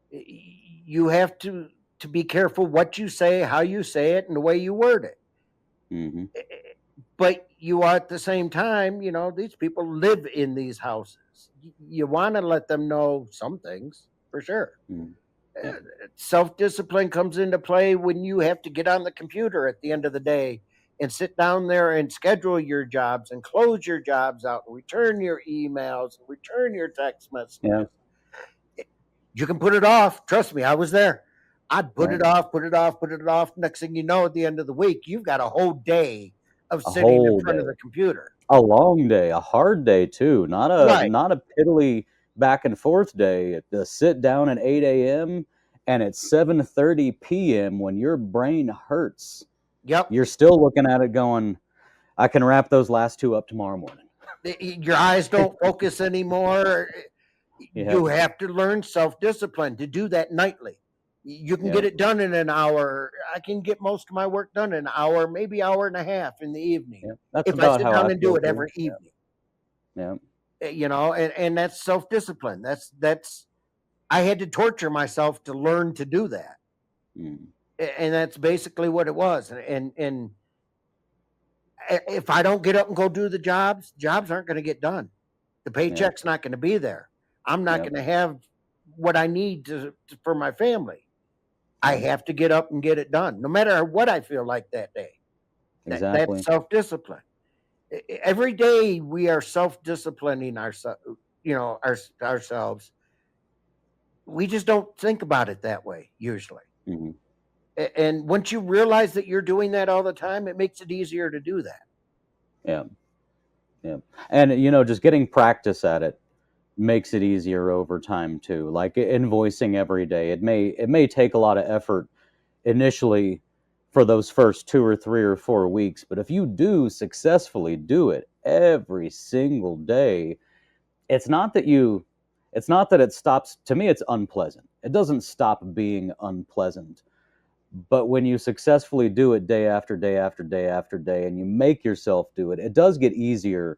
You have to be careful what you say, how you say it, and the way you word it. Mm-hmm. But you are at the same time, you know, these people live in these houses. You want to let them know some things for sure. Mm-hmm. Yeah. Self-discipline comes into play when you have to get on the computer at the end of the day and sit down there and schedule your jobs and close your jobs out and return your emails and return your text messages. Yeah. You can put it off. Trust me, I was there. I'd put Right. it off, put it off, put it off. Next thing you know, at the end of the week, you've got a whole day of A sitting in whole front of day. the computer. A long day, a hard day too. Not Right. a piddly back and forth day. To sit down at 8 a.m. and at 7:30 p.m. when your brain hurts. Yep. You're still looking at it going, I can wrap those last two up tomorrow morning. Your eyes don't focus anymore. Yeah. You have to learn self-discipline to do that nightly. You can Yeah. get it done in an hour. I can get most of my work done in an hour, maybe hour and a half in the evening. Yeah. That's if I about sit how down I and do feel it too. every evening. Yeah. You know, and that's self-discipline. That's I had to torture myself to learn to do that. Mm. And that's basically what it was. And if I don't get up and go do the jobs aren't going to get done. The paycheck's not going to be there. I'm not Yep. going to have what I need for my family. I have to get up and get it done, no matter what I feel like that day. Exactly. That's self-discipline. Every day we are self-disciplining ourselves, ourselves. We just don't think about it that way usually. Mm-hmm. And once you realize that you're doing that all the time, it makes it easier to do that. Yeah. Yeah. And just getting practice at it makes it easier over time too. Like invoicing every day. It may take a lot of effort initially for those first 2 or 3 or 4 weeks, but if you do successfully do it every single day, it's not that it stops. To me, it's unpleasant. It doesn't stop being unpleasant. But when you successfully do it day after day after day after day, and you make yourself do it, it does get easier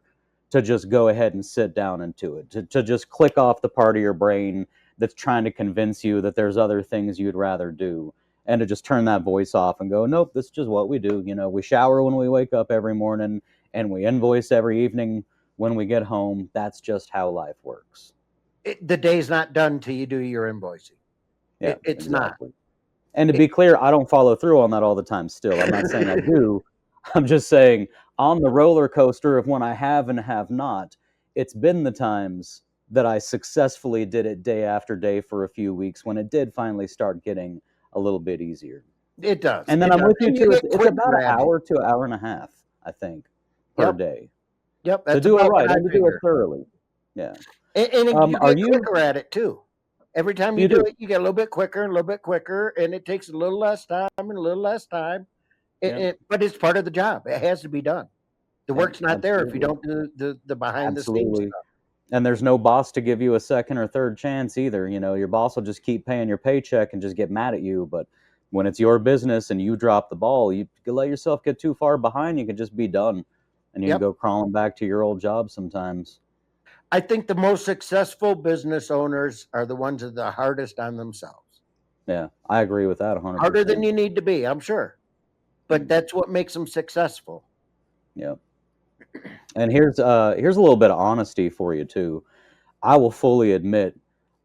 to just go ahead and sit down and do it, to just click off the part of your brain that's trying to convince you that there's other things you'd rather do, and to just turn that voice off and go, nope, this is just what we do. We shower when we wake up every morning, and we invoice every evening when we get home. That's just how life works. The day's not done till you do your invoicing. Yeah, it's exactly. And to be clear, I don't follow through on that all the time still. I'm not saying I do. I'm just saying on the roller coaster of when I have and have not, it's been the times that I successfully did it day after day for a few weeks when it did finally start getting a little bit easier. It does. And then It I'm does. with you And too. get It's quick about an at it. hour to an hour and a half, I think, per Yep. day. Yep. To That's do it about right what I and to do it figure. thoroughly. Yeah. And you Are get you? quicker at it too. Every time you You do do. it, you get a little bit quicker and a little bit quicker, and it takes a little less time and a little less time. Yeah. But it's part of the job. It has to be done. The Yeah, work's not there if you absolutely. don't do the behind the scenes Absolutely. stuff. And there's no boss to give you a second or third chance either. Your boss will just keep paying your paycheck and just get mad at you. But when it's your business and you drop the ball, you can let yourself get too far behind, you can just be done. And you can Yep. go crawling back to your old job sometimes. I think the most successful business owners are the ones that are the hardest on themselves. Yeah, I agree with that 100%. Harder than you need to be, I'm sure. But that's what makes them successful. Yeah. And here's a little bit of honesty for you too. I will fully admit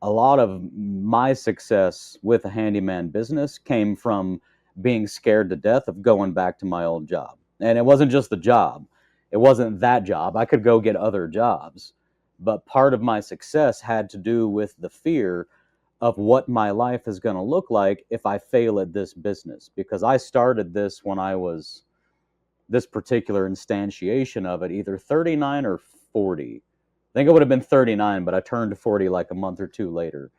a lot of my success with a handyman business came from being scared to death of going back to my old job. And it wasn't just the job. It wasn't that job. I could go get other jobs. But part of my success had to do with the fear of what my life is going to look like if I fail at this business, because I started this when I was this particular instantiation of it, either 39 or 40. I think it would have been 39, but I turned 40 like a month or two later.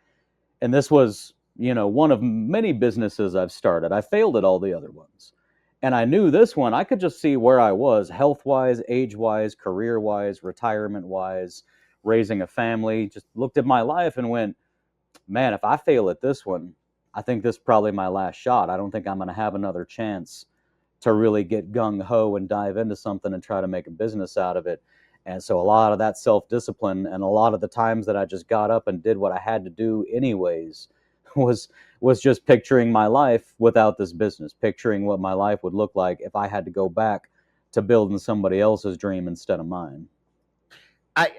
And this was, one of many businesses I've started. I failed at all the other ones. And I knew this one, I could just see where I was health-wise, age-wise, career-wise, retirement-wise, raising a family. Just looked at my life and went, man, if I fail at this one, I think this is probably my last shot. I don't think I'm going to have another chance to really get gung-ho and dive into something and try to make a business out of it. And so a lot of that self-discipline and a lot of the times that I just got up and did what I had to do anyways was just picturing my life without this business, picturing what my life would look like if I had to go back to building somebody else's dream instead of mine. I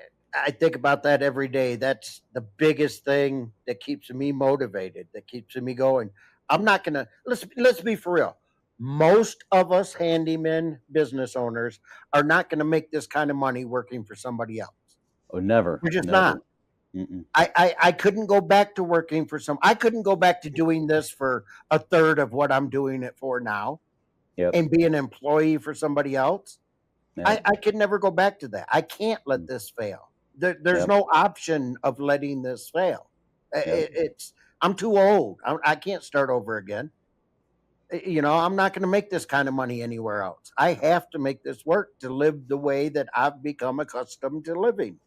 think about that every day. That's the biggest thing that keeps me motivated, that keeps me going. I'm not going to, let's be for real. Most of us handyman business owners are not going to make this kind of money working for somebody else. Oh, never. We're just never. not. I couldn't go back to working for I couldn't go back to doing this for a third of what I'm doing it for now and be an employee for somebody else. I could never go back to that. I can't let this fail. There's no option of letting this fail. I'm too old. I can't start over again. I'm not going to make this kind of money anywhere else. I have to make this work to live the way that I've become accustomed to living.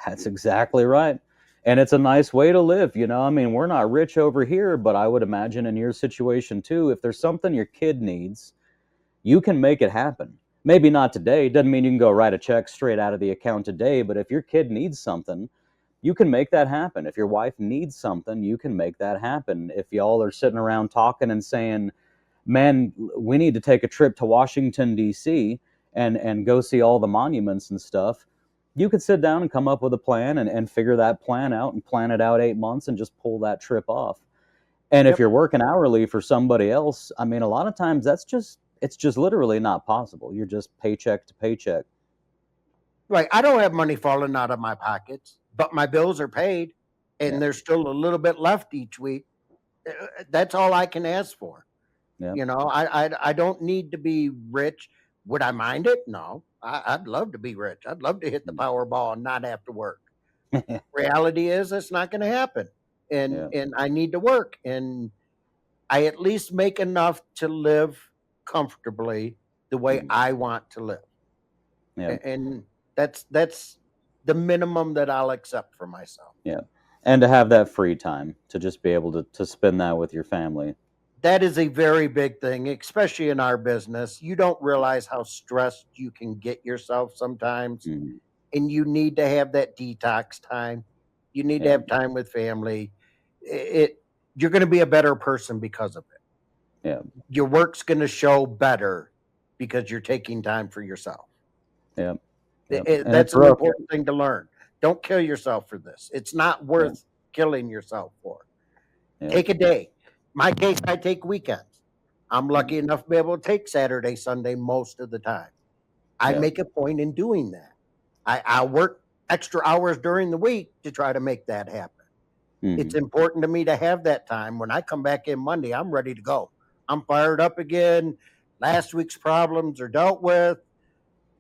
That's exactly right. And it's a nice way to live. I mean, we're not rich over here, but I would imagine in your situation too, if there's something your kid needs, you can make it happen. Maybe not today. Doesn't mean you can go write a check straight out of the account today, but if your kid needs something, you can make that happen. If your wife needs something, you can make that happen. If y'all are sitting around talking and saying, man, we need to take a trip to Washington, D.C. and go see all the monuments and stuff, you could sit down and come up with a plan and figure that plan out and plan it out 8 months and just pull that trip off. And if you're working hourly for somebody else, I mean, a lot of times it's just literally not possible. You're just paycheck to paycheck. Right. I don't have money falling out of my pockets, but my bills are paid and there's still a little bit left each week. That's all I can ask for. I don't need to be rich. Would I mind it? No. I'd love to be rich. I'd love to hit the Powerball and not have to work. Reality is it's not going to happen. And I need to work. And I at least make enough to live comfortably the way I want to live. And that's the minimum that I'll accept for myself. Yeah. And to have that free time to just be able to spend that with your family. That is a very big thing, especially in our business. You don't realize how stressed you can get yourself sometimes. And you need to have that detox time. You need to have time with family. You're going to be a better person because of it. Yeah. Your work's going to show better because you're taking time for yourself. Yeah. That's an important thing to learn. Don't kill yourself for this. It's not worth killing yourself for. Take a day. My case, I take weekends. I'm lucky enough to be able to take Saturday, Sunday most of the time. I make a point in doing that. I work extra hours during the week to try to make that happen. It's important to me to have that time. When I come back in Monday, I'm ready to go. I'm fired up again. Last week's problems are dealt with.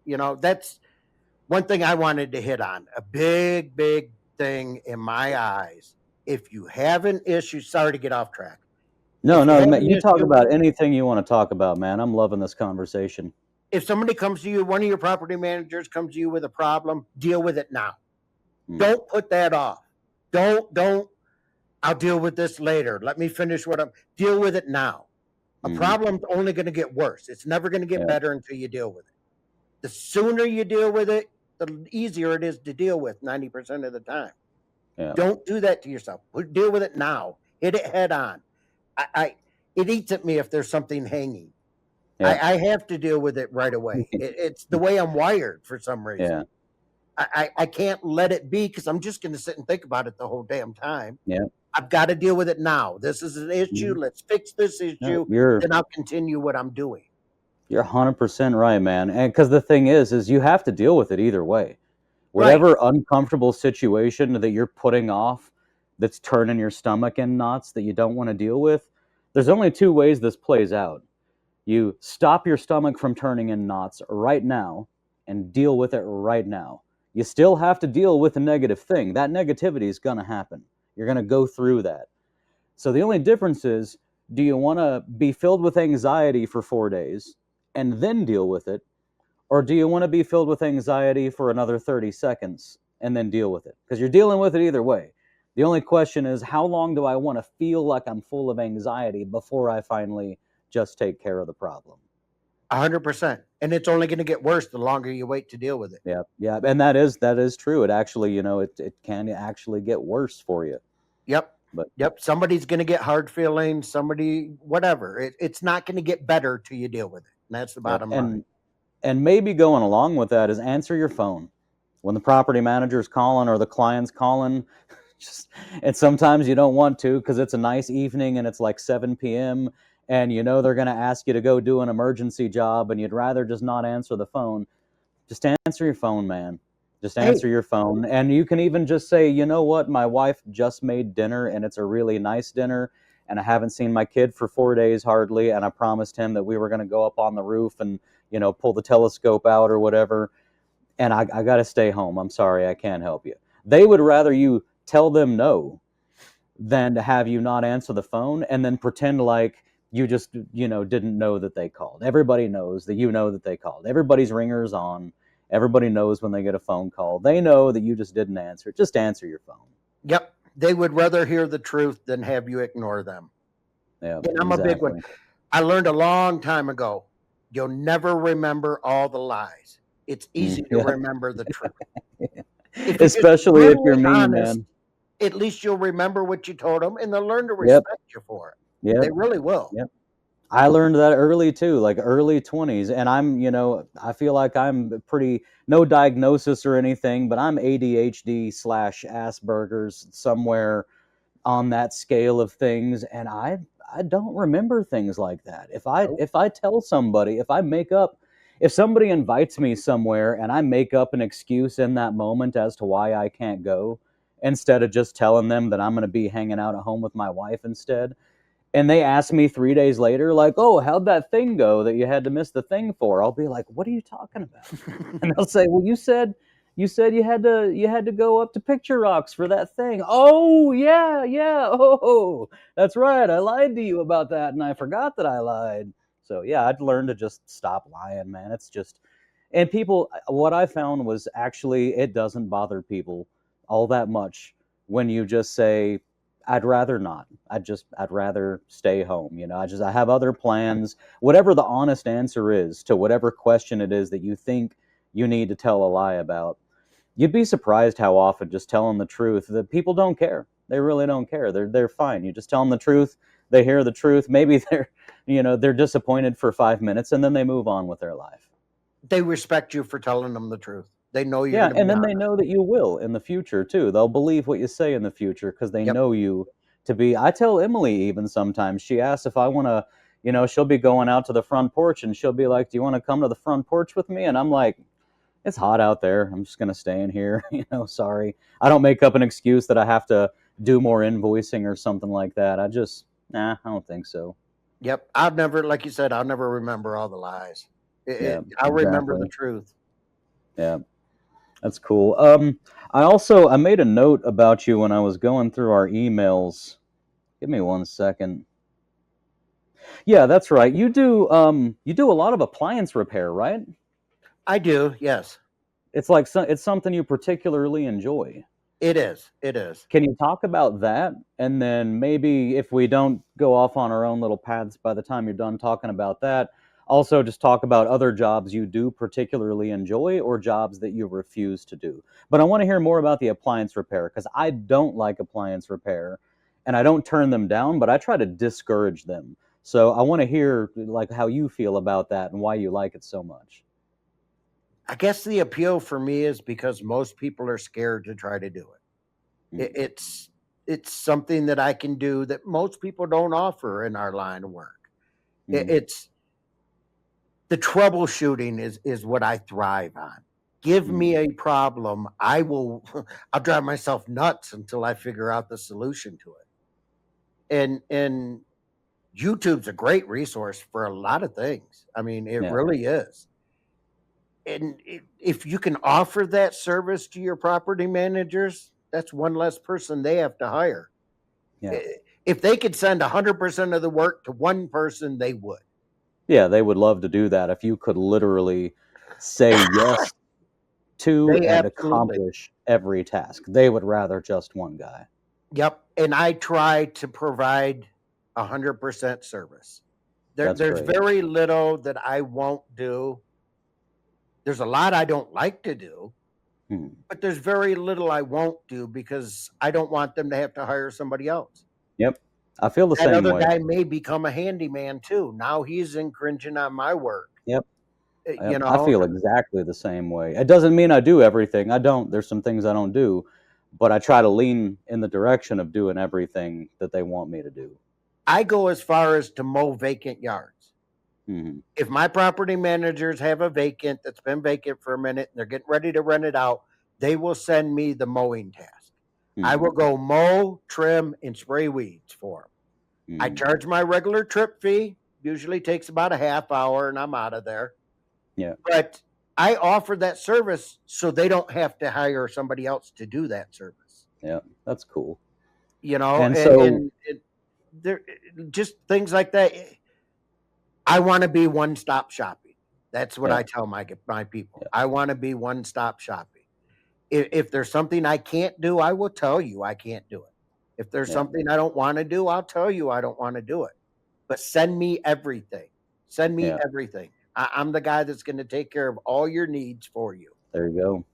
That's one thing I wanted to hit on. A big, big thing in my eyes. If you have an issue, sorry to get off track. No, you talk about anything you want to talk about, man. I'm loving this conversation. If somebody comes to you, one of your property managers comes to you with a problem, deal with it now. Don't put that off. Don't, I'll deal with this later. Let me finish deal with it now. A problem's only going to get worse. It's never going to get better until you deal with it. The sooner you deal with it, the easier it is to deal with 90% of the time. Don't do that to yourself. Deal with it now. Hit it head on. It eats at me if there's something hanging. I have to deal with it right away. It's the way I'm wired for some reason. I can't let it be because I'm just going to sit and think about it the whole damn time. I've got to deal with it now. This is an issue. Let's fix this issue. Then I'll continue what I'm doing. You're 100% right, man. And because the thing is you have to deal with it either way. Whatever uncomfortable situation that you're putting off that's turning your stomach in knots that you don't want to deal with, there's only two ways this plays out. You stop your stomach from turning in knots right now and deal with it right now. You still have to deal with a negative thing. That negativity is going to happen. You're going to go through that. So the only difference is, do you want to be filled with anxiety for 4 days and then deal with it? Or do you want to be filled with anxiety for another 30 seconds and then deal with it? Because you're dealing with it either way. The only question is, how long do I want to feel like I'm full of anxiety before I finally just take care of the problem? 100%. And it's only going to get worse the longer you wait to deal with it. Yeah. And that is true. It actually, it can actually get worse for you. Yep. But somebody's going to get hard feelings, whatever. It's not going to get better till you deal with it. And that's the bottom line. And maybe going along with that is answer your phone. When the property manager's calling or the client's calling, and sometimes you don't want to because it's a nice evening and it's like 7 p.m. and they're going to ask you to go do an emergency job and you'd rather just not answer the phone. Just answer your phone, man. Just answer your phone. And you can even just say, you know what, my wife just made dinner and it's a really nice dinner and I haven't seen my kid for 4 days hardly, and I promised him that we were going to go up on the roof and pull the telescope out or whatever, and I got to stay home. I'm sorry, I can't help you. They would rather you tell them no than to have you not answer the phone and then pretend like you just, didn't know that they called. Everybody knows that that they called. Everybody's ringer's on. Everybody knows when they get a phone call. They know that you just didn't answer. Just answer your phone. Yep. They would rather hear the truth than have you ignore them. Yeah, and I'm a big one. I learned a long time ago, you'll never remember all the lies. It's easy to remember the truth. Especially if you're mean, honest, man. At least you'll remember what you told them, and they'll learn to respect you for it. Yeah, they really will. Yep. I learned that early too, like early 20s, and I'm, I feel like I'm no diagnosis or anything, but I'm ADHD / Asperger's, somewhere on that scale of things, and I don't remember things like that. If I tell somebody, if somebody invites me somewhere and I make up an excuse in that moment as to why I can't go, instead of just telling them that I'm going to be hanging out at home with my wife instead, and they ask me 3 days later, like, oh, how'd that thing go that you had to miss the thing for? I'll be like, what are you talking about? And they'll say, well, you said you had to go up to Picture Rocks for that thing. Oh, yeah. Oh, that's right. I lied to you about that, and I forgot that I lied. So, yeah, I'd learned to just stop lying, man. It's just, and people, what I found was actually it doesn't bother people all that much when you just say, I'd rather not. I'd rather stay home. I have other plans. Whatever the honest answer is to whatever question it is that you think you need to tell a lie about, you'd be surprised how often just telling the truth, that people don't care. They really don't care. They're fine. You just tell them the truth. They hear the truth. Maybe they're disappointed for 5 minutes and then they move on with their life. They respect you for telling them the truth. They know you're and then they know that you will in the future too. They'll believe what you say in the future because they know you to be. I tell Emily even sometimes, she asks if I want to, she'll be going out to the front porch and she'll be like, do you want to come to the front porch with me? And I'm like, it's hot out there. I'm just going to stay in here. Sorry. I don't make up an excuse that I have to do more invoicing or something like that. I don't think so. Yep. Like you said, I'll never remember all the lies. I'll remember the truth. Yeah. That's cool. I made a note about you when I was going through our emails. Give me 1 second. Yeah, that's right. You do a lot of appliance repair, right? I do, yes. It's like it's something you particularly enjoy. It is. Can you talk about that? And then maybe if we don't go off on our own little paths by the time you're done talking about that, also just talk about other jobs you do particularly enjoy or jobs that you refuse to do. But I want to hear more about the appliance repair because I don't like appliance repair and I don't turn them down, but I try to discourage them. So I want to hear like how you feel about that and why you like it so much. I guess the appeal for me is because most people are scared to try to do it. It's something that I can do that most people don't offer in our line of work. It's the troubleshooting is what I thrive on. Give me a problem. I'll drive myself nuts until I figure out the solution to it. And YouTube's a great resource for a lot of things. I mean, it really is. And if you can offer that service to your property managers, that's one less person they have to hire. Yeah. If they could send 100% of the work to one person, they would. Yeah, they would love to do that if you could literally say yes to and accomplish every task. They would rather just one guy. Yep. And I try to provide 100% service. There's great. very little that I won't do. There's a lot I don't like to do, but there's very little I won't do because I don't want them to have to hire somebody else. Yep. I feel the that same other way. guy may become a handyman too. Now he's infringing on my work. Yep. You know, I feel exactly the same way. It doesn't mean I do everything. I don't. There's some things I don't do, but I try to lean in the direction of doing everything that they want me to do. I go as far as to mow vacant yards. If my property managers have a vacant that's been vacant for a minute and they're getting ready to rent it out, they will send me the mowing task. I will go mow, trim, and spray weeds for them. I charge my regular trip fee. Usually takes about a half hour and I'm out of there. Yeah. But I offer that service so they don't have to hire somebody else to do that service. Yeah, that's cool. You know, and there just things like that. I want to be one-stop shopping. That's what I tell my people. Yeah. I want to be one-stop shopping. If there's something I can't do, I will tell you I can't do it. If there's something I don't want to do, I'll tell you I don't want to do it. But send me everything. Send me everything. I'm the guy that's going to take care of all your needs for you. There you go.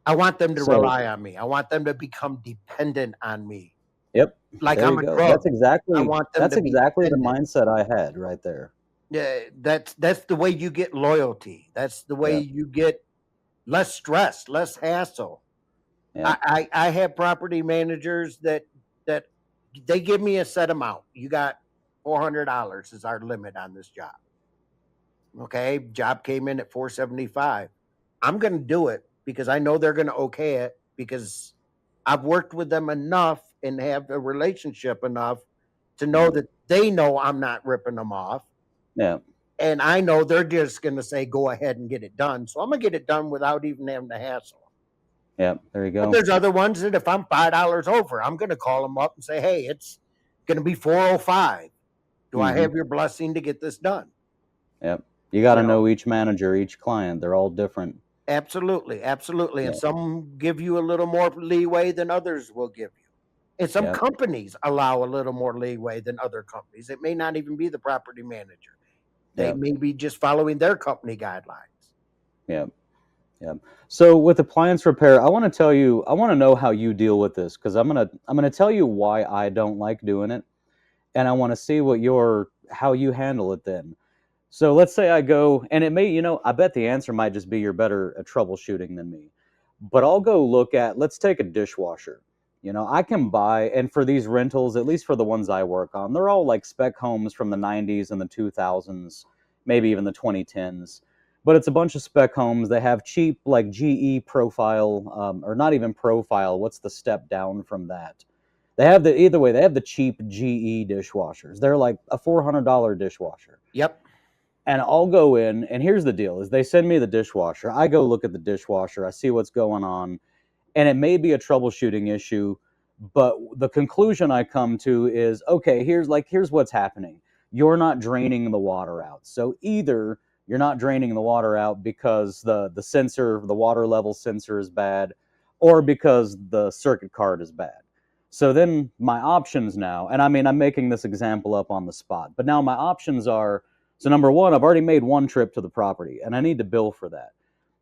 I want them to rely on me. I want them to become dependent on me. Yep. Like there I'm a go. drug. That's exactly. I want them that's to be exactly the dependent. mindset I had right there. Yeah, that's the way you get loyalty. That's the way you get less stress, less hassle. Yeah. I have property managers that they give me a set amount. You got $400 is our limit on this job. Okay, job came in at $475. I'm going to do it because I know they're going to okay it because I've worked with them enough and have a relationship enough to know that they know I'm not ripping them off. Yeah. And I know they're just going to say, go ahead and get it done. So I'm going to get it done without even having to hassle. Yeah, there you go. But there's other ones that if I'm $5 over, I'm going to call them up and say, hey, it's going to be $405. Do I have your blessing to get this done? Yep. You got to know each manager, each client. They're all different. Absolutely. Absolutely. And some give you a little more leeway than others will give you. And some companies allow a little more leeway than other companies. It may not even be the property manager. They may be just following their company guidelines. Yeah. Yeah. So with appliance repair, I want to know how you deal with this because I'm gonna tell you why I don't like doing it, and I want to see how you handle it then. So let's say I go, and it may, I bet the answer might just be you're better at troubleshooting than me, but I'll go look at, let's take a dishwasher. I can buy, and for these rentals, at least for the ones I work on, they're all like spec homes from the 90s and the 2000s, maybe even the 2010s. But it's a bunch of spec homes. They have cheap, like GE profile, or not even profile. What's the step down from that? They have either way, they have the cheap GE dishwashers. They're like a $400 dishwasher. Yep. And I'll go in, and here's the deal, is they send me the dishwasher. I go look at the dishwasher. I see what's going on. And it may be a troubleshooting issue, but the conclusion I come to is, okay, here's what's happening. You're not draining the water out. So either you're not draining the water out because the sensor, the water level sensor is bad, or because the circuit card is bad. So then my options now, and I mean, I'm making this example up on the spot, but now my options are, so number one, I've already made one trip to the property, and I need to bill for that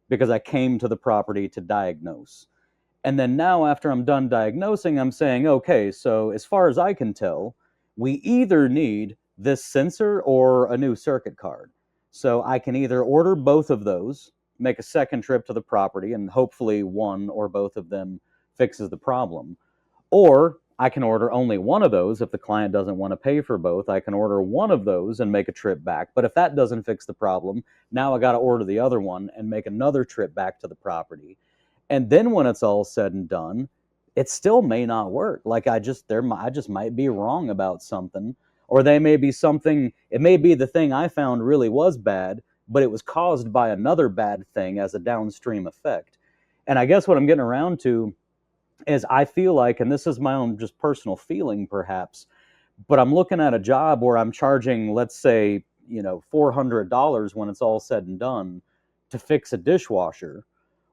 because I came to the property to diagnose. And then now after I'm done diagnosing, I'm saying, okay, so as far as I can tell, we either need this sensor or a new circuit card. So I can either order both of those, make a second trip to the property, and hopefully one or both of them fixes the problem. Or I can order only one of those. If the client doesn't want to pay for both, I can order one of those and make a trip back. But if that doesn't fix the problem, now I got to order the other one and make another trip back to the property. And then when it's all said and done, it still may not work. Like I just might be wrong about something, or they may be something, it may be the thing I found really was bad, but it was caused by another bad thing as a downstream effect. And I guess what I'm getting around to is I feel like, and this is my own just personal feeling perhaps, but I'm looking at a job where I'm charging, let's say, $400 when it's all said and done to fix a dishwasher,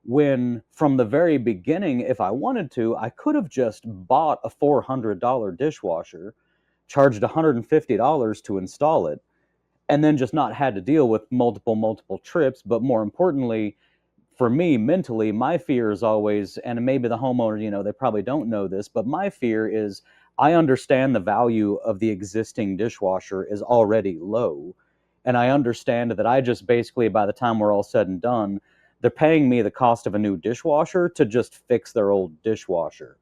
when from the very beginning, if I wanted to, I could have just bought a $400 dishwasher, charged $150 to install it, and then just not had to deal with multiple trips. But more importantly, for me, mentally, my fear is always, and maybe the homeowner, they probably don't know this, but my fear is I understand the value of the existing dishwasher is already low. And I understand that I just basically, by the time we're all said and done, they're paying me the cost of a new dishwasher to just fix their old dishwasher,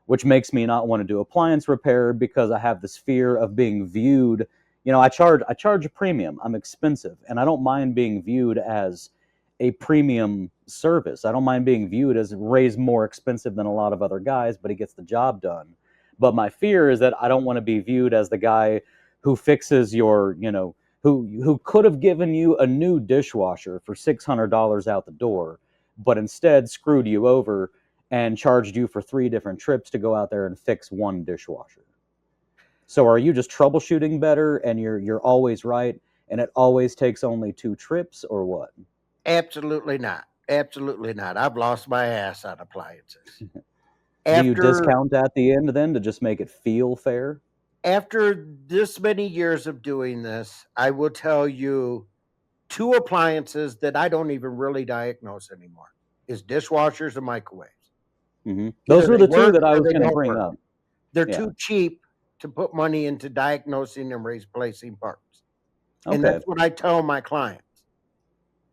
which makes me not want to do appliance repair because I have this fear of being viewed. I charge a premium. I'm expensive, and I don't mind being viewed as a premium service. I don't mind being viewed as Ray's more expensive than a lot of other guys, but he gets the job done. But my fear is that I don't want to be viewed as the guy who fixes your, who could have given you a new dishwasher for $600 out the door, but instead screwed you over and charged you for 3 different trips to go out there and fix one dishwasher. So are you just troubleshooting better and you're always right and it always takes only 2 trips, or what? Absolutely not. Absolutely not. I've lost my ass on appliances. Do you discount at the end then to just make it feel fair? After this many years of doing this, I will tell you 2 appliances that I don't even really diagnose anymore is dishwashers and microwaves. Mm-hmm. Those were the 2 that I was going to bring up. They're too cheap to put money into diagnosing and replacing parts. Okay. And that's what I tell my clients.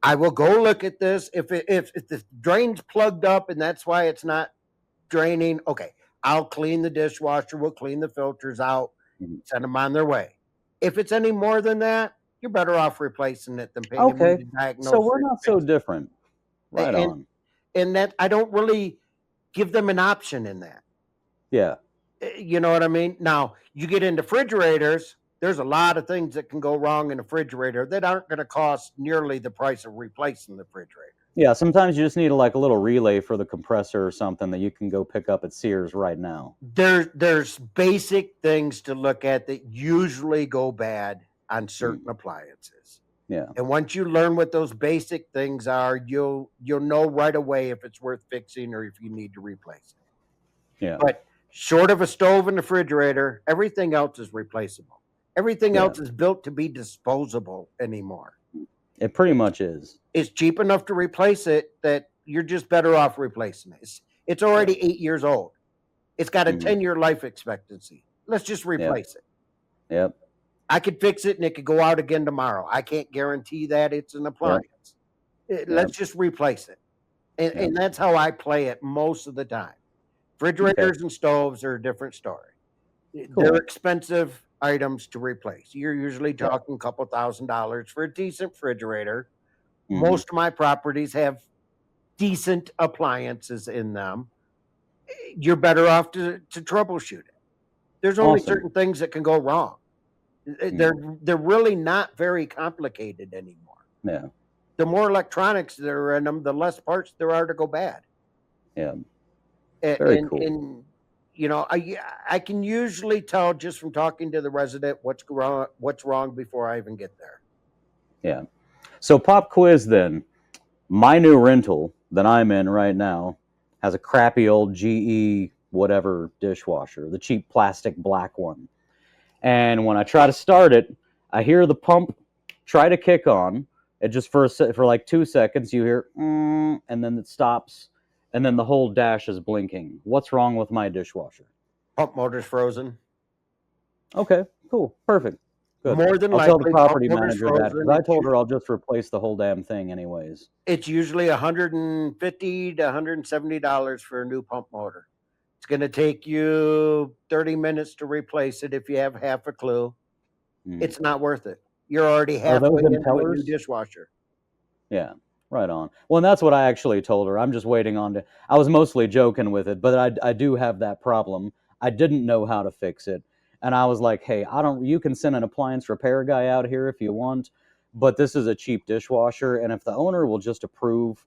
I will go look at this. If the drain's plugged up and that's why it's not draining, okay, I'll clean the dishwasher. We'll clean the filters out, send them on their way. If it's any more than that, you're better off replacing it than paying me to diagnose. So we're not so different. Right on. And that I don't really give them an option in that. Yeah. You know what I mean? Now, you get into refrigerators, there's a lot of things that can go wrong in a refrigerator that aren't going to cost nearly the price of replacing the refrigerator. Yeah, sometimes you just need a little relay for the compressor or something that you can go pick up at Sears right now. There's basic things to look at that usually go bad on certain appliances. Yeah. And once you learn what those basic things are, you'll know right away if it's worth fixing or if you need to replace it. Yeah. But short of a stove and refrigerator, everything else is replaceable. Everything else is built to be disposable anymore. It pretty much is. It's cheap enough to replace it that you're just better off replacing it. It's already 8 years old. It's got a 10-year life expectancy. Let's just replace it. Yep. I could fix it and it could go out again tomorrow. I can't guarantee that it's an appliance. Let's just replace it. And that's how I play it most of the time. Refrigerators and stoves are a different story. Cool. They're expensive items to replace. You're usually talking a couple $1,000s for a decent refrigerator. Most of my properties have decent appliances in them. You're better off to troubleshoot it. There's only certain things that can go wrong. They're really not very complicated anymore. Yeah. The more electronics that are in them, the less parts there are to go bad. Yeah. Very cool. And I can usually tell just from talking to the resident what's wrong before I even get there. Yeah. So pop quiz then. My new rental that I'm in right now has a crappy old GE whatever dishwasher, the cheap plastic black one. And when I try to start it, I hear the pump try to kick on. It just for like 2 seconds you hear and then it stops. And then the whole dash is blinking. What's wrong with my dishwasher? Pump motor's frozen. Okay, cool. Perfect. Good. More than I'll likely, tell the property pump motor's manager that, frozen. because I told her I'll just replace the whole damn thing anyways. It's usually $150 to $170 for a new pump motor. It's It's going to take you 30 minutes to replace it if you have half a clue. It's not worth it. You're already Are those halfway into a new impellers? dishwasher. Yeah, right on. Well, and that's what I actually told her. I'm just waiting on to. I was mostly joking with it, but I do have that problem. I didn't know how to fix it, and I was like, hey, I don't. You can send an appliance repair guy out here if you want, but this is a cheap dishwasher, and if the owner will just approve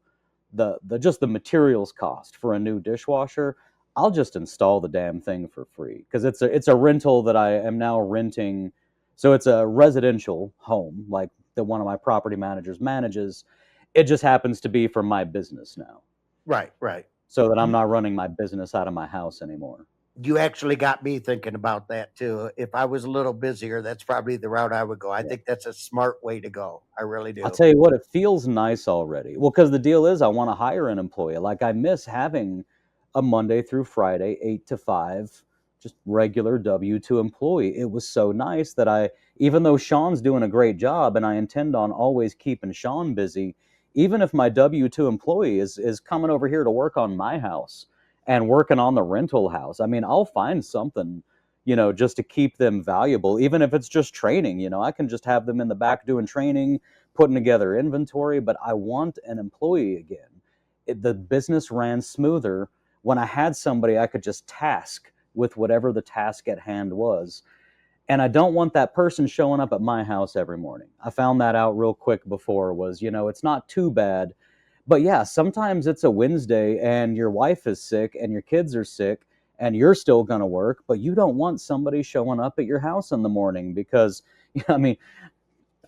the materials cost for a new dishwasher, I'll just install the damn thing for free because it's a rental that I am now renting. So it's a residential home, like that one of my property managers manages. It just happens to be for my business now. Right, right. So that I'm not running my business out of my house anymore. You actually got me thinking about that too. If I was a little busier, that's probably the route I would go. I think that's a smart way to go. I really do. I'll tell you what, it feels nice already. Well, because the deal is I want to hire an employee. Like I miss having a Monday through Friday, 8 to 5, just regular W-2 employee. It was so nice that even though Sean's doing a great job and I intend on always keeping Sean busy, even if my W-2 employee is coming over here to work on my house and working on the rental house, I mean, I'll find something, just to keep them valuable, even if it's just training. I can just have them in the back doing training, putting together inventory, but I want an employee again. The business ran smoother when I had somebody I could just task with whatever the task at hand was. And I don't want that person showing up at my house every morning. I found that out real quick before was, it's not too bad. But yeah, sometimes it's a Wednesday and your wife is sick and your kids are sick and you're still going to work, but you don't want somebody showing up at your house in the morning because, I mean,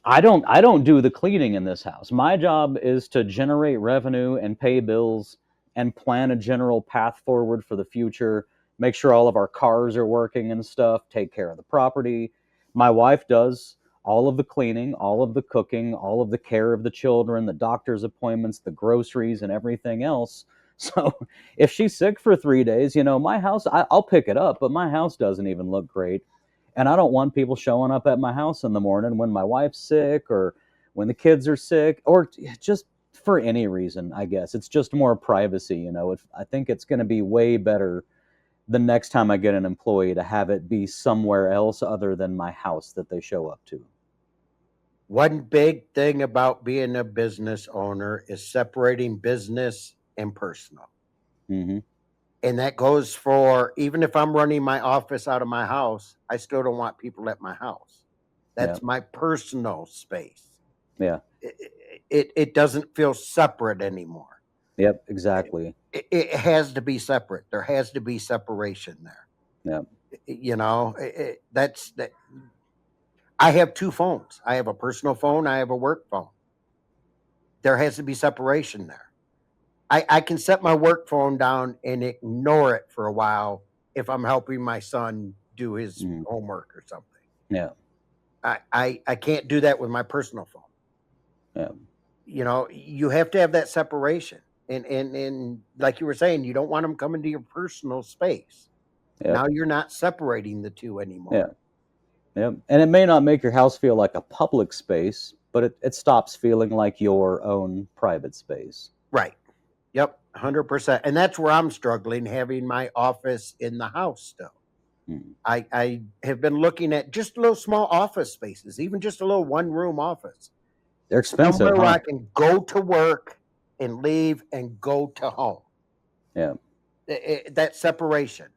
I don't do the cleaning in this house. My job is to generate revenue and pay bills and plan a general path forward for the future, make sure all of our cars are working and stuff, take care of the property. My wife does all of the cleaning, all of the cooking, all of the care of the children, the doctor's appointments, the groceries, and everything else. So if she's sick for 3 days, my house, I'll pick it up, but my house doesn't even look great. And I don't want people showing up at my house in the morning when my wife's sick or when the kids are sick or just for any reason, I guess. It's just more privacy, I think it's going to be way better the next time I get an employee to have it be somewhere else other than my house that they show up to. One big thing about being a business owner is separating business and personal. Mm-hmm. And that goes for, even if I'm running my office out of my house, I still don't want people at my house. That's my personal space. Yeah. It doesn't feel separate anymore. Yep, exactly. It has to be separate. There has to be separation there. Yeah. That's that. I have two phones. I have a personal phone. I have a work phone. There has to be separation there. I can set my work phone down and ignore it for a while if I'm helping my son do his homework or something. Yeah. I can't do that with my personal phone. Yeah. You have to have that separation. And like you were saying, you don't want them coming to your personal space. Yep. Now you're not separating the two anymore. Yeah. Yep. And it may not make your house feel like a public space, but it stops feeling like your own private space. Right. Yep. 100%. And that's where I'm struggling, having my office in the house still. I have been looking at just little small office spaces, even just a little one-room office. They're expensive, somewhere where huh? I can go to work and leave and go to home. Yeah. That separation.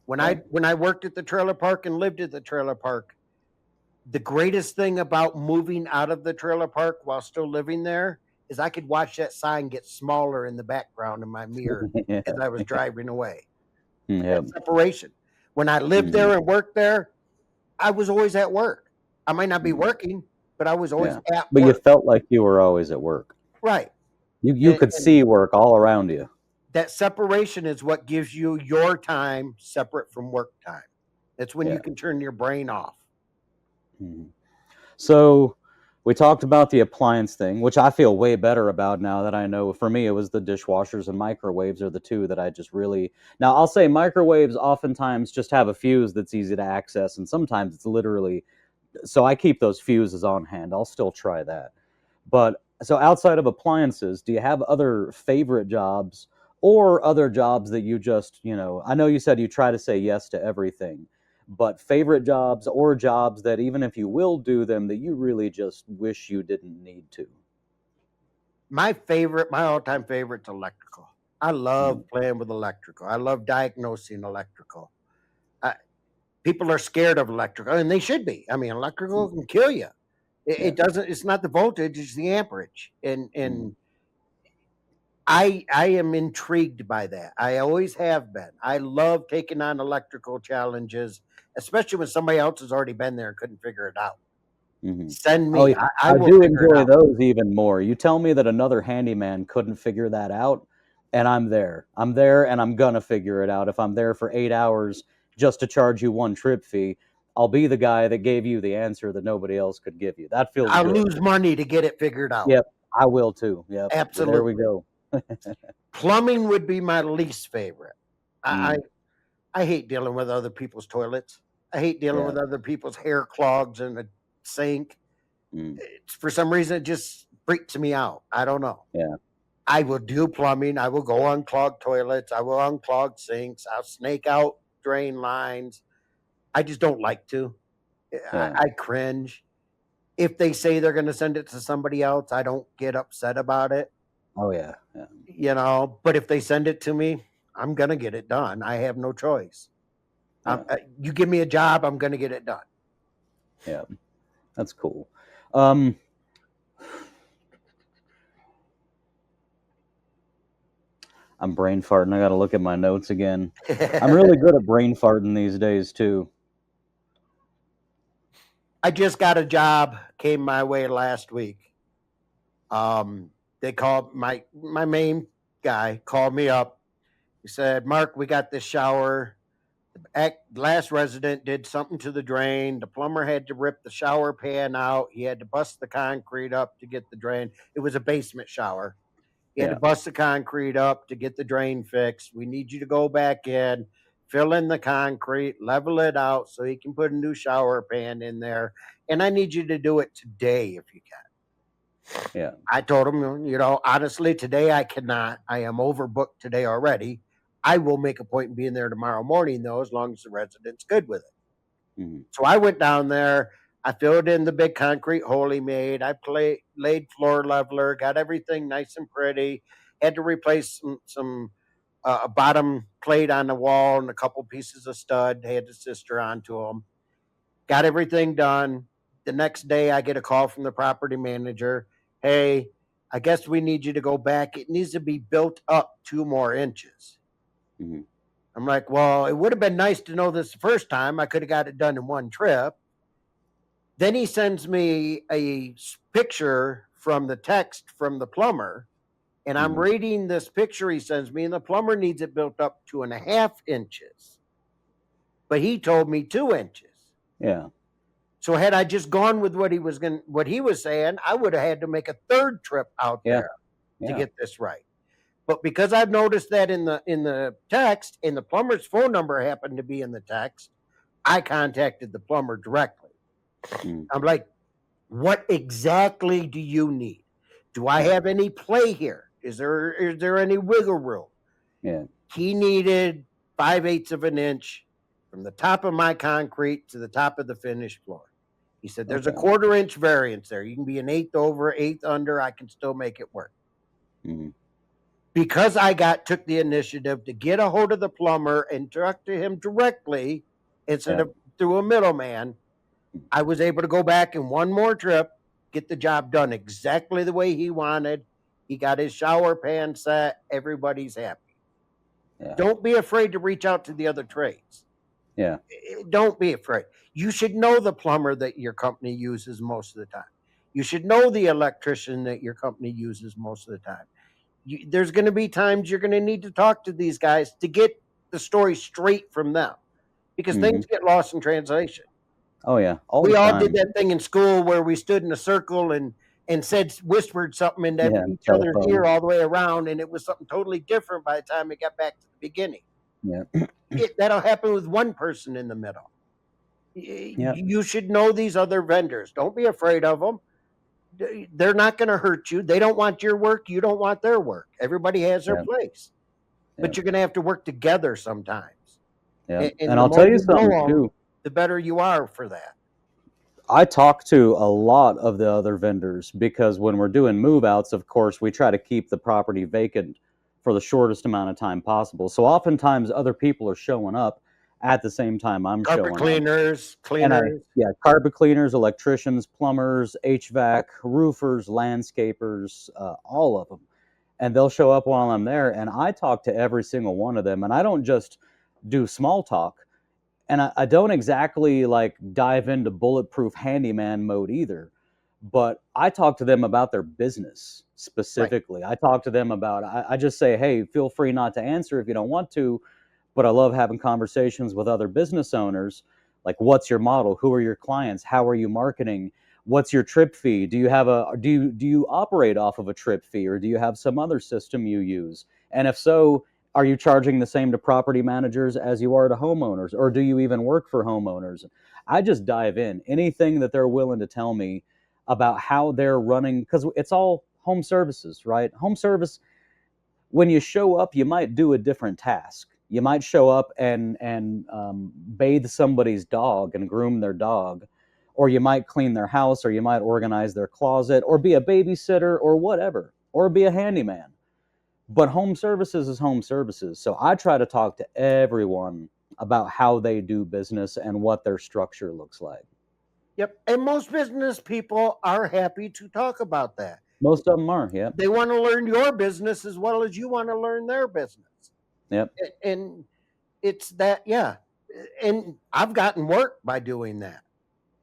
When I worked at the trailer park and lived at the trailer park, the greatest thing about moving out of the trailer park while still living there is I could watch that sign get smaller in the background in my mirror as I was driving away. Yeah. That separation. When I lived there and worked there, I was always at work. I might not be working, but I was always at work. But you felt like you were always at work. Right. You could see work all around you. That separation is what gives you your time separate from work time. That's when you can turn your brain off. So we talked about the appliance thing, which I feel way better about now that I know. For me, it was the dishwashers and microwaves are the two that I just really... Now, I'll say microwaves oftentimes just have a fuse that's easy to access, and sometimes it's literally... So I keep those fuses on hand. I'll still try that. But so outside of appliances, do you have other favorite jobs or other jobs that you just, I know you said you try to say yes to everything, but favorite jobs or jobs that even if you will do them, that you really just wish you didn't need to. My all-time favorite's electrical. I love playing with electrical. I love diagnosing electrical. People are scared of electrical, and they should be. I mean, electrical can kill you. It doesn't. It's not the voltage; it's the amperage. And I am intrigued by that. I always have been. I love taking on electrical challenges, especially when somebody else has already been there and couldn't figure it out. Send me. Oh, yeah. I will do figure it enjoy out. those even more. You tell me that another handyman couldn't figure that out, and I'm there. I'm there, and I'm gonna figure it out. If I'm there for 8 hours just to charge you one trip fee, I'll be the guy that gave you the answer that nobody else could give you. That feels I'll good. lose money to get it figured out. Yep, I will too. Yep, Absolutely. there we go. Plumbing would be my least favorite. I hate dealing with other people's toilets. I hate dealing with other people's hair clogs in the sink. For some reason, it just freaks me out. I don't know. Yeah. I will do plumbing. I will go unclog toilets. I will unclog sinks. I'll snake out drain lines. I just don't like to. I cringe. If they say they're going to send it to somebody else, I don't get upset about it. Oh, yeah. But if they send it to me, I'm going to get it done. I have no choice. You give me a job, I'm going to get it done. Yeah, that's cool. I'm brain farting. I got to look at my notes again. I'm really good at brain farting these days, too. I just got a job, came my way last week. They called my main guy, called me up. He said, Mark, we got this shower. The last resident did something to the drain. The plumber had to rip the shower pan out. He had to bust the concrete up to get the drain. It was a basement shower. He had to bust the concrete up to get the drain fixed. We need you to go back in, fill in the concrete, level it out so he can put a new shower pan in there. And I need you to do it today if you can. Yeah. I told him, honestly, today I cannot. I am overbooked today already. I will make a point in being there tomorrow morning, though, as long as the resident's good with it. So I went down there. I filled in the big concrete hole he made. I laid floor leveler, got everything nice and pretty. Had to replace some bottom plate on the wall and a couple pieces of stud. Had the sister onto them. Got everything done. The next day, I get a call from the property manager. Hey, I guess we need you to go back. It needs to be built up 2 more inches. I'm like, well, it would have been nice to know this the first time. I could have got it done in one trip. Then he sends me a picture from the text from the plumber, and I'm reading this picture he sends me, and the plumber needs it built up 2.5 inches. But he told me 2 inches. Yeah. So had I just gone with what he was saying, I would have had to make a 3rd trip out there to get this right. But because I've noticed that in the text, and the plumber's phone number happened to be in the text, I contacted the plumber directly. I'm like, what exactly do you need? Do I have any play here? Is there any wiggle room? Yeah. He needed 5/8 of an inch from the top of my concrete to the top of the finished floor. He said, there's a 1/4 inch variance there. You can be an 1/8 over, 1/8 under. I can still make it work. Because I took the initiative to get a hold of the plumber and talk to him directly instead of through a middleman, I was able to go back in one more trip, get the job done exactly the way he wanted. He got his shower pan set. Everybody's happy. Don't be afraid to reach out to the other trades. Yeah. Don't be afraid. You should know the plumber that your company uses most of the time. You should know the electrician that your company uses most of the time. There's going to be times you're going to need to talk to these guys to get the story straight from them, because things get lost in translation. Oh, yeah. We all did that thing in school where we stood in a circle and whispered something into each other's ear all the way around, and it was something totally different by the time it got back to the beginning. Yeah. That'll happen with one person in the middle. You should know these other vendors. Don't be afraid of them. They're not going to hurt you. They don't want your work. You don't want their work. Everybody has their place. but you're going to have to work together sometimes. Yeah. And And the I'll more tell you you know something 'em, too. the better you are for that. I talk to a lot of the other vendors because when we're doing move outs, of course, we try to keep the property vacant for the shortest amount of time possible. So oftentimes other people are showing up at the same time I'm Carpet showing up. cleaners, And yeah, carpet cleaners, electricians, plumbers, HVAC, roofers, landscapers, all of them. And they'll show up while I'm there. And I talk to every single one of them. And I don't just do small talk. And I don't exactly like dive into bulletproof handyman mode either, but I talk to them about their business specifically. I talk to them about, I just say, hey, feel free not to answer if you don't want to, but I love having conversations with other business owners. Like, what's your model? Who are your clients? How are you marketing? What's your trip fee? Do you operate off of a trip fee, or do you have some other system you use? And if so, are you charging the same to property managers as you are to homeowners, or do you even work for homeowners? I just dive in anything that they're willing to tell me about how they're running, because it's all home services, right? Home service, when you show up, you might do a different task. You might show up and bathe somebody's dog and groom their dog, or you might clean their house, or you might organize their closet, or be a babysitter, or whatever, or be a handyman. But home services is home services. So I try to talk to everyone about how they do business and what their structure looks like. Yep. And most business people are happy to talk about that. Most of them are, yeah. They want to learn your business as well as you want to learn their business. Yep. And it's that, yeah. And I've gotten work by doing that.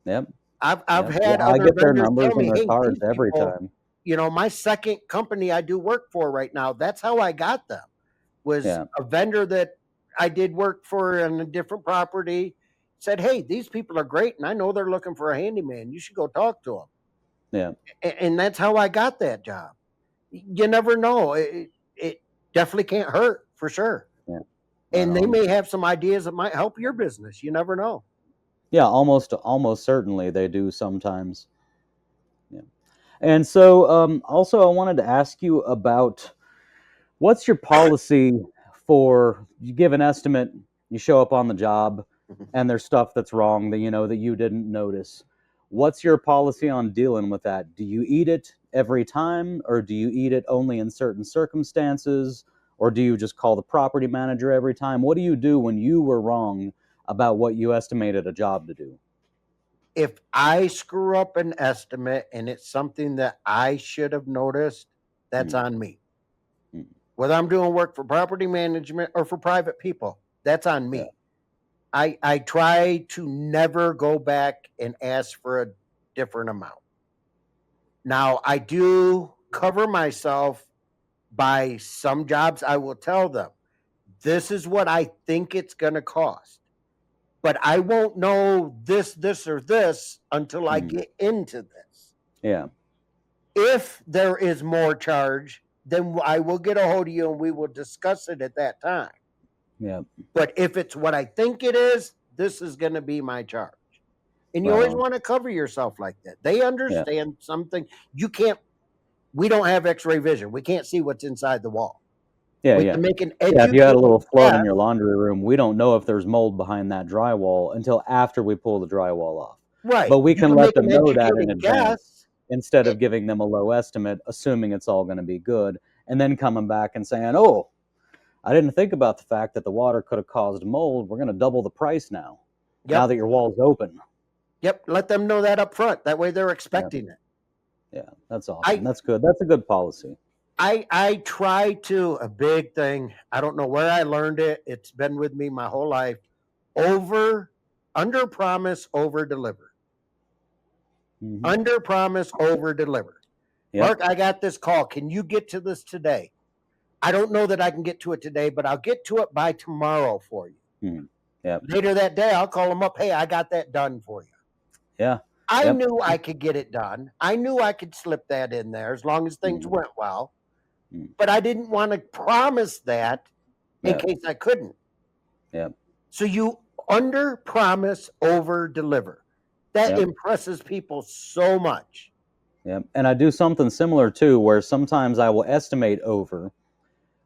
Yep. I've Yep. had Yeah, I other get their vendors numbers tell me, and their hey, cards these every people, time. you know, my second company I do work for right now, that's how I got them. Was Yeah. a vendor that I did work for on a different property said, hey, these people are great, and I know they're looking for a handyman. You should go talk to them. Yeah. And that's how I got that job. You never know. It definitely can't hurt, for sure. Yeah. And they may have some ideas that might help your business. You never know. Yeah, almost certainly they do sometimes. Yeah. And so also I wanted to ask you about, what's your policy for, you give an estimate, you show up on the job, and there's stuff that's wrong that that you didn't notice. What's your policy on dealing with that? Do you eat it every time, or do you eat it only in certain circumstances, or do you just call the property manager every time? What do you do when you were wrong about what you estimated a job to do? If I screw up an estimate and it's something that I should have noticed, that's on me. Whether I'm doing work for property management or for private people, that's on me. Yeah. I try to never go back and ask for a different amount. Now, I do cover myself by some jobs. I will tell them, this is what I think it's going to cost. But I won't know this, or this until I get into this. Yeah. If there is more charge, then I will get a hold of you and we will discuss it at that time. Yeah. But if it's what I think it is, this is going to be my charge. And you always want to cover yourself like that. They understand something. You can't, we don't have x-ray vision. We can't see what's inside the wall. Yeah, we yeah. can make an Yeah, if you had a little flood guess. in your laundry room, we don't know if there's mold behind that drywall until after we pull the drywall off. Right. But we You can let make them an know that in educated advance, guess. instead of giving them a low estimate, assuming it's all going to be good, and then coming back and saying, oh, I didn't think about the fact that the water could have caused mold. We're going to double the price now, now that your wall's open. Yep, let them know that up front. That way they're expecting it. Yeah, that's awesome. That's good. That's a good policy. I try to, a big thing, I don't know where I learned it. It's been with me my whole life. Under promise, over deliver. Under promise, over deliver. Yep. Mark, I got this call. Can you get to this today? I don't know that I can get to it today, but I'll get to it by tomorrow for you. Yep. Later that day, I'll call them up. Hey, I got that done for you. Yeah. I knew I could get it done. I knew I could slip that in there as long as things went well. But I didn't want to promise that in case I couldn't. Yeah. So you under promise, over deliver. That impresses people so much. Yeah. And I do something similar too, where sometimes I will estimate over,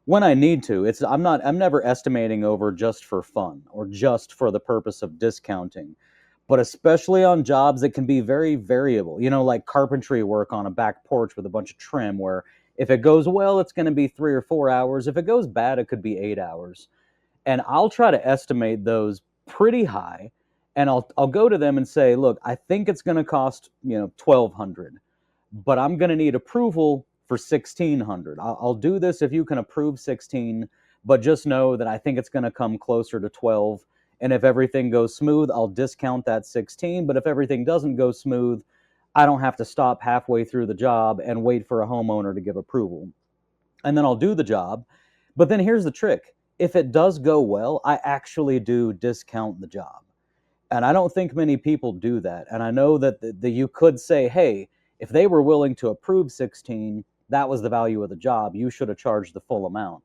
when I need to. I'm never estimating over just for fun or just for the purpose of discounting. But especially on jobs that can be very variable, like carpentry work on a back porch with a bunch of trim, where if it goes well, it's going to be 3 or 4 hours. If it goes bad, it could be 8 hours. And I'll try to estimate those pretty high, and I'll go to them and say, look, I think it's going to cost $1,200, but I'm going to need approval for $1,600. I'll do this if you can approve 16, but just know that I think it's going to come closer to 12. And if everything goes smooth, I'll discount that 16. But if everything doesn't go smooth, I don't have to stop halfway through the job and wait for a homeowner to give approval. And then I'll do the job. But then here's the trick. If it does go well, I actually do discount the job. And I don't think many people do that. And I know that you could say, hey, if they were willing to approve 16, that was the value of the job. You should have charged the full amount.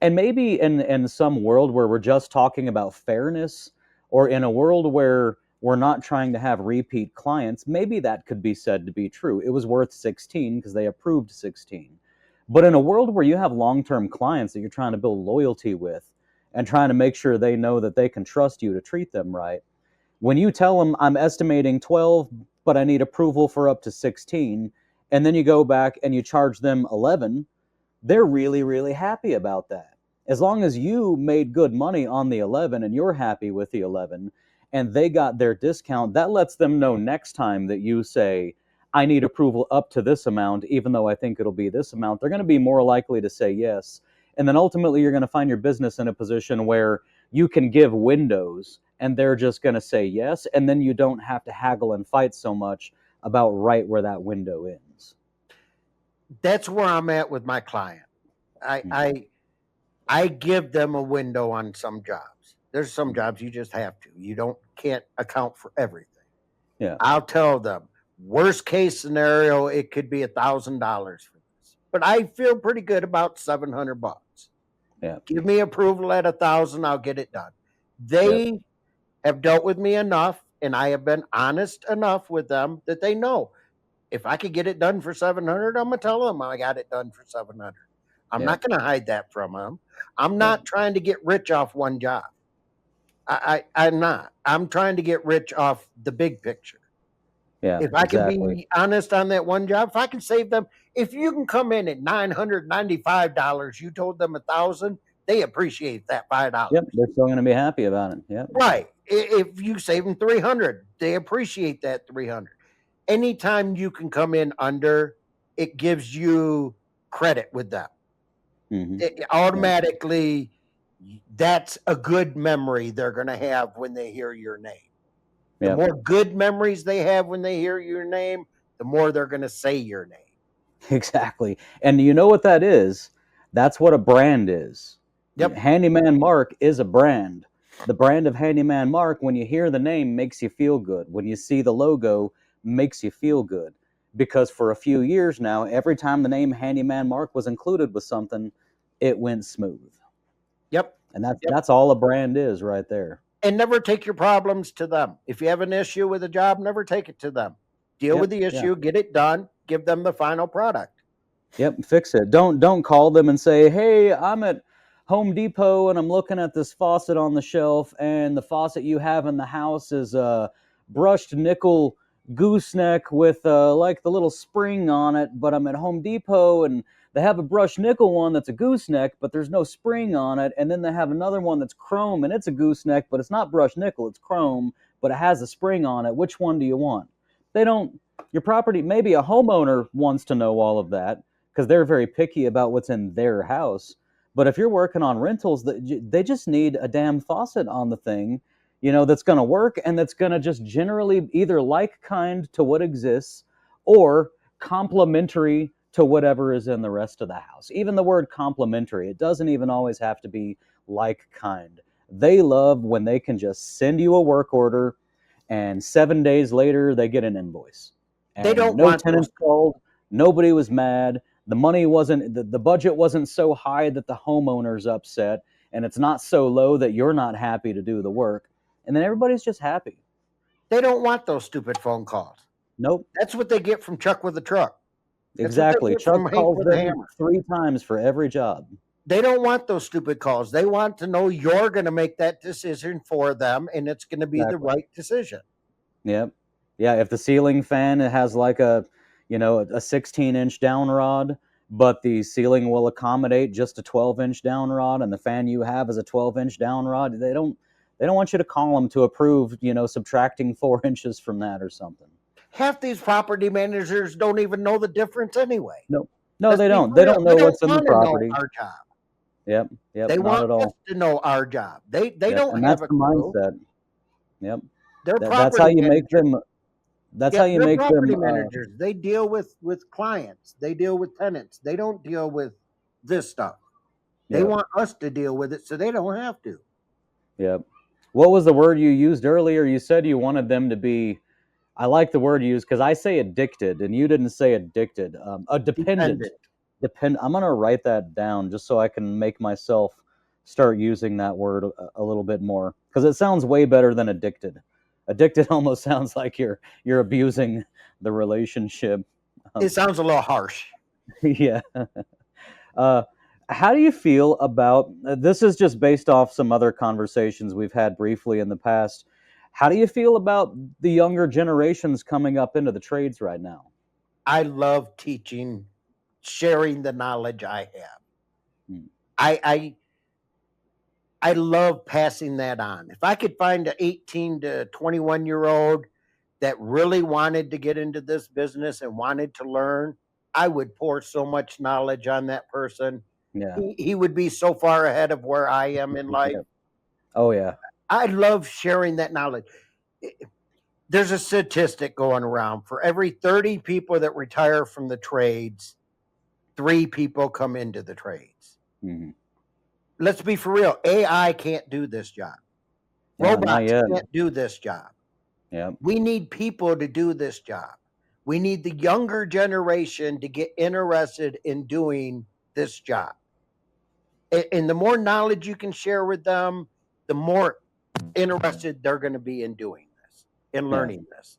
And maybe in some world where we're just talking about fairness, or in a world where we're not trying to have repeat clients, maybe that could be said to be true. It was worth 16 because they approved 16. But in a world where you have long-term clients that you're trying to build loyalty with and trying to make sure they know that they can trust you to treat them right, when you tell them I'm estimating 12, but I need approval for up to 16, and then you go back and you charge them 11, they're really, really happy about that. As long as you made good money on the 11 and you're happy with the 11 and they got their discount, that lets them know next time that you say, I need approval up to this amount, even though I think it'll be this amount, they're going to be more likely to say yes. And then ultimately you're going to find your business in a position where you can give windows and they're just going to say yes. And then you don't have to haggle and fight so much about right where that window ends. That's where I'm at with my client. I give them a window on some jobs. There's some jobs you just have to. You can't account for everything. Yeah. I'll tell them, worst case scenario, it could be $1,000 for this. But I feel pretty good about $700. Yeah. Give me approval at 1,000, I'll get it done. They have dealt with me enough, and I have been honest enough with them that they know if I could get it done for 700, I'm gonna tell them I got it done for 700. I'm not gonna hide that from them. I'm not trying to get rich off one job. I'm not. I'm trying to get rich off the big picture. Yeah. If I can be honest on that one job, if I can save them, if you can come in at $995, you told them 1,000, they appreciate that $5. Yep, they're still going to be happy about it. Yep. Right. If you save them 300, they appreciate that 300. Anytime you can come in under, it gives you credit with them. It automatically, that's a good memory they're going to have when they hear your name. The more good memories they have when they hear your name, the more they're going to say your name. Exactly. And you know what that is? That's what a brand is. Yep. Handyman Mark is a brand. The brand of Handyman Mark, when you hear the name, makes you feel good. When you see the logo, makes you feel good. Because for a few years now, every time the name Handyman Mark was included with something, it went smooth. Yep. And that's all a brand is right there. And never take your problems to them. If you have an issue with a job, never take it to them. Deal with the issue, get it done, give them the final product. Yep, fix it. Don't call them and say, hey, I'm at Home Depot and I'm looking at this faucet on the shelf, and the faucet you have in the house is a brushed nickel gooseneck with like the little spring on it, but I'm at Home Depot and they have a brushed nickel one that's a gooseneck, but there's no spring on it, and then they have another one that's chrome and it's a gooseneck, but it's not brushed nickel, it's chrome, but it has a spring on it. Which one do you want? They don't. Your property, maybe a homeowner wants to know all of that because they're very picky about what's in their house. But if you're working on rentals, they just need a damn faucet on the thing, that's going to work and that's going to just generally either like kind to what exists or complementary to whatever is in the rest of the house. Even the word complementary, it doesn't even always have to be like kind. They love when they can just send you a work order and 7 days later they get an invoice. And they don't no want tenants called, nobody was mad. The money wasn't, the budget wasn't so high that the homeowner's upset, and it's not so low that you're not happy to do the work. And then everybody's just happy. They don't want those stupid phone calls. Nope. That's what they get from Chuck with the truck. Exactly. Chuck calls them 3 times for every job. They don't want those stupid calls. They want to know you're going to make that decision for them, and it's going to be the right decision. Yep. Yeah, if the ceiling fan has like a 16-inch down rod, but the ceiling will accommodate just a 12-inch down rod, and the fan you have is a 12-inch down rod, they don't want you to call them to approve, subtracting 4 inches from that or something. Half these property managers don't even know the difference anyway. No, they don't. They don't know what's in the property. Our job. Yep. They not want at all. us to know our job. They Yep, don't and have that's a the clue. mindset. Yep. That's how you make them. That's how you make them. Property managers. They deal with clients. They deal with tenants. They don't deal with this stuff. They want us to deal with it, so they don't have to. Yep. What was the word you used earlier? You said you wanted them to be. I like the word you used because I say addicted, and you didn't say addicted. A dependent. I'm gonna write that down just so I can make myself start using that word a little bit more because it sounds way better than addicted. Addicted almost sounds like you're abusing the relationship. It sounds a little harsh. Yeah. How do you feel about this? Is just based off some other conversations we've had briefly in the past. How do you feel about the younger generations coming up into the trades right now? I love teaching, sharing the knowledge I have. I love passing that on. If I could find an 18 to 21-year-old that really wanted to get into this business and wanted to learn, I would pour so much knowledge on that person. Yeah. He would be so far ahead of where I am in life. Oh, yeah. I love sharing that knowledge. There's a statistic going around. For every 30 people that retire from the trades, 3 people come into the trades. Mm-hmm. Let's be for real. AI can't do this job. Robots can't do this job. Yeah. We need people to do this job. We need the younger generation to get interested in doing this job. And the more knowledge you can share with them, the more interested they're going to be in doing this, in learning this.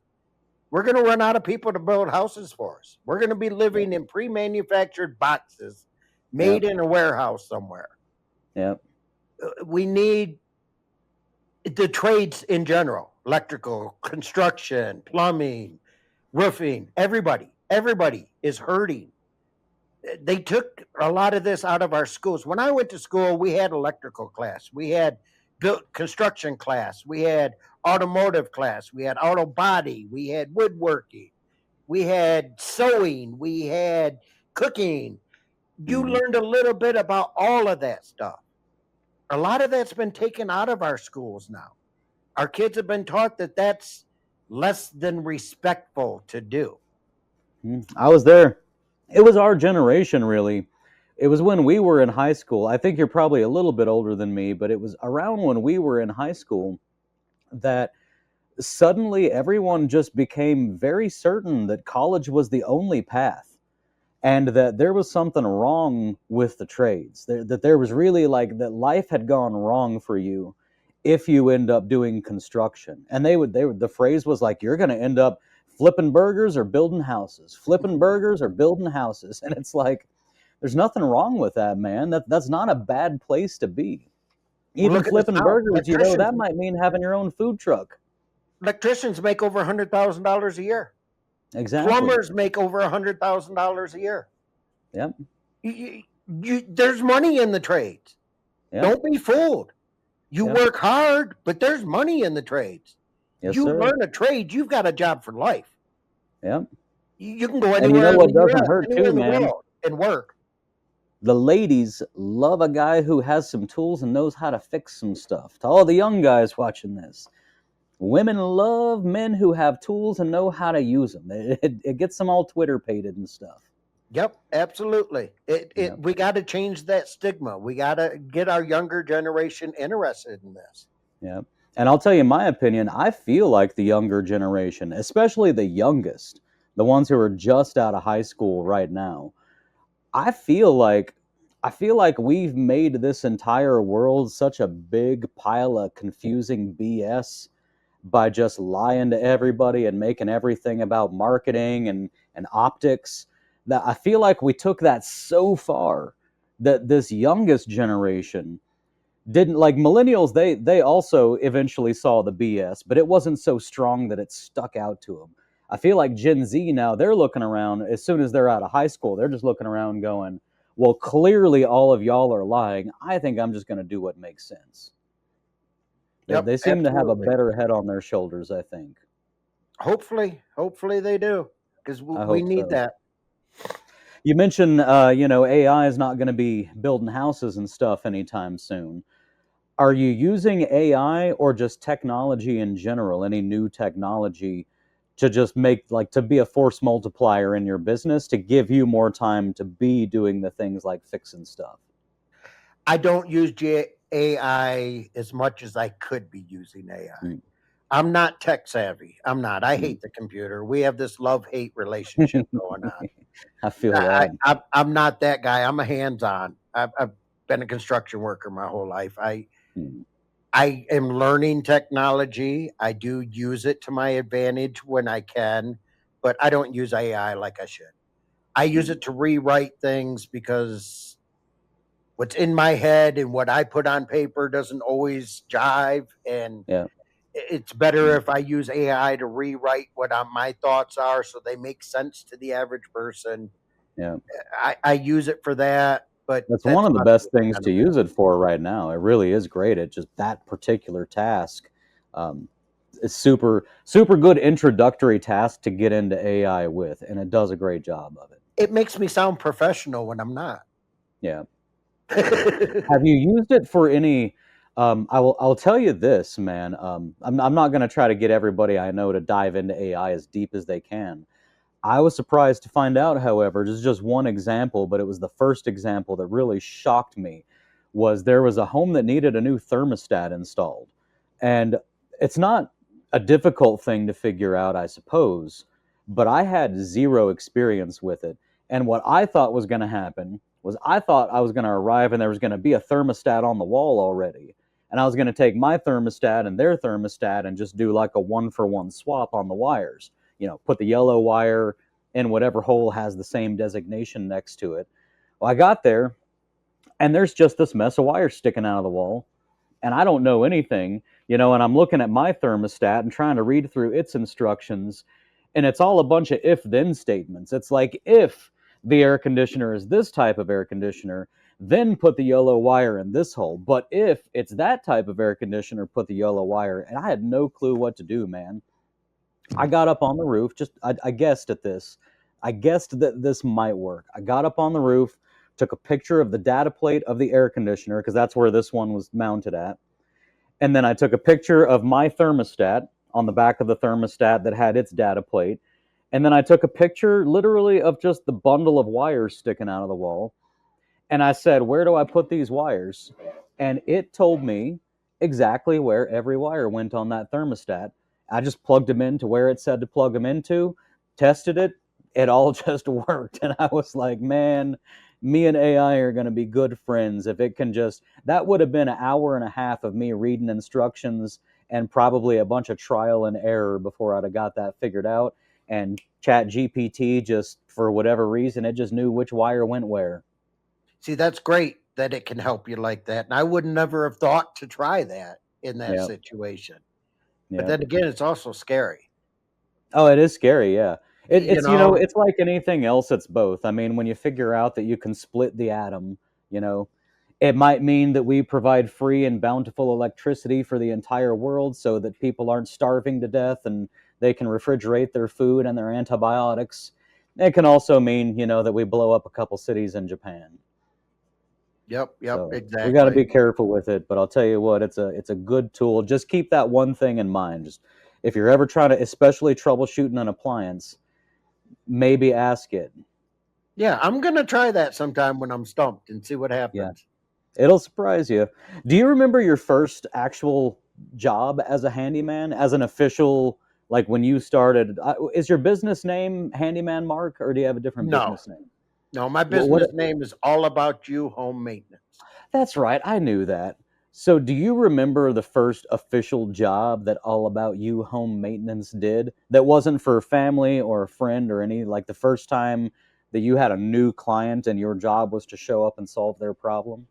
We're going to run out of people to build houses for us. We're going to be living in pre-manufactured boxes made in a warehouse somewhere. Yep. We need the trades in general: electrical, construction, plumbing, roofing. Everybody is hurting. They took a lot of this out of our schools. When I went to school, we had electrical class, we had built construction class, we had automotive class, we had auto body, we had woodworking, we had sewing, we had cooking. You learned a little bit about all of that stuff. A lot of that's been taken out of our schools now. Our kids have been taught that that's less than respectful to do. I was there. It was our generation, really. It was when we were in high school. I think you're probably a little bit older than me, but it was around when we were in high school that suddenly everyone just became very certain that college was the only path and that there was something wrong with the trades, that there was really like that life had gone wrong for you if you end up doing construction. And the phrase was like, you're going to end up flipping burgers or building houses, flipping burgers or building houses. And it's like, there's nothing wrong with that, man. That's not a bad place to be. Even flipping burgers, that might mean having your own food truck. Electricians make over $100,000 a year. Exactly. Plumbers make over $100,000 a year. Yep. There's money in the trades. Yep. Don't be fooled. You work hard, but there's money in the trades. Yes, you sir. learn a trade, you've got a job for life. Yep. You can go anywhere. And you know what doesn't hurt too, man? And work. The ladies love a guy who has some tools and knows how to fix some stuff. To all the young guys watching this, women love men who have tools and know how to use them. It gets them all Twitter-pated and stuff. Yep, absolutely. We got to change that stigma. We got to get our younger generation interested in this. Yeah. And I'll tell you my opinion, I feel like the younger generation, especially the youngest, the ones who are just out of high school right now, I feel like we've made this entire world such a big pile of confusing BS by just lying to everybody and making everything about marketing and optics, that I feel like we took that so far that this youngest generation didn't like. Millennials, they also eventually saw the BS, but it wasn't so strong that it stuck out to them. I feel like Gen Z now, they're looking around as soon as they're out of high school, they're just looking around going, well, clearly all of y'all are lying. I think I'm just going to do what makes sense. They seem to have a better head on their shoulders, I think. Hopefully they do, because we need that. You mentioned, AI is not going to be building houses and stuff anytime soon. Are you using AI or just technology in general, any new technology to just make, like, to be a force multiplier in your business, to give you more time to be doing the things like fixing stuff? I don't use AI as much as I could be using AI. I'm not tech savvy. I'm not. I hate the computer. We have this love-hate relationship going on. I feel that. I'm not that guy. I'm a hands-on. I've been a construction worker my whole life. I am learning technology. I do use it to my advantage when I can, but I don't use AI like I should. I use it to rewrite things because what's in my head and what I put on paper doesn't always jive, and it's better if I use AI to rewrite what my thoughts are so they make sense to the average person. Yeah. I use it for that, but That's one of the best things to use it for right now. It really is great at just that particular task. It's super good introductory task to get into AI with, and it does a great job of it. It makes me sound professional when I'm not. Yeah. Have you used it for any? I'll tell you this, man. I'm not going to try to get everybody I know to dive into AI as deep as they can. I was surprised to find out, however, this is just one example, but it was the first example that really shocked me, was there was a home that needed a new thermostat installed. And it's not a difficult thing to figure out, I suppose, but I had zero experience with it. And what I thought was going to happen was I thought I was going to arrive and there was going to be a thermostat on the wall already. And I was going to take my thermostat and their thermostat and just do like a 1-for-1 swap on the wires. Put the yellow wire in whatever hole has the same designation next to it. Well, I got there, and there's just this mess of wire sticking out of the wall, and I don't know anything, and I'm looking at my thermostat and trying to read through its instructions, and it's all a bunch of if-then statements. It's like, if the air conditioner is this type of air conditioner, then put the yellow wire in this hole. But if it's that type of air conditioner, put the yellow wire. And I had no clue what to do, man. I got up on the roof, I guessed at this. I guessed that this might work. I got up on the roof, took a picture of the data plate of the air conditioner, because that's where this one was mounted at. And then I took a picture of my thermostat on the back of the thermostat that had its data plate. And then I took a picture literally of just the bundle of wires sticking out of the wall. And I said, where do I put these wires? And it told me exactly where every wire went on that thermostat. I just plugged them into where it said to plug them into, tested it, it all just worked. And I was like, man, me and AI are going to be good friends if it can just, that would have been an hour and a half of me reading instructions and probably a bunch of trial and error before I'd have got that figured out. And Chat GPT, just for whatever reason, it just knew which wire went where. See, that's great that it can help you like that. And I would never have thought to try that in that situation. But then again, it's also scary. Oh, it is scary, yeah. It's it's like anything else, it's both. I mean, when you figure out that you can split the atom, it might mean that we provide free and bountiful electricity for the entire world so that people aren't starving to death and they can refrigerate their food and their antibiotics. It can also mean, that we blow up a couple cities in Japan. Yep, So exactly. we got to be careful with it, but I'll tell you what, it's a good tool. Just keep that one thing in mind. Just if you're ever trying to, especially troubleshooting an appliance, maybe ask it. Yeah, I'm gonna try that sometime when I'm stumped and see what happens. Yeah, it'll surprise you. Do you remember your first actual job as a handyman, as an official? Like when you started, is your business name Handyman Mark, or do you have a different business name? No, my business name is All About You Home Maintenance. That's right. I knew that. So do you remember the first official job that All About You Home Maintenance did that wasn't for family or a friend or any, like the first time that you had a new client and your job was to show up and solve their problem?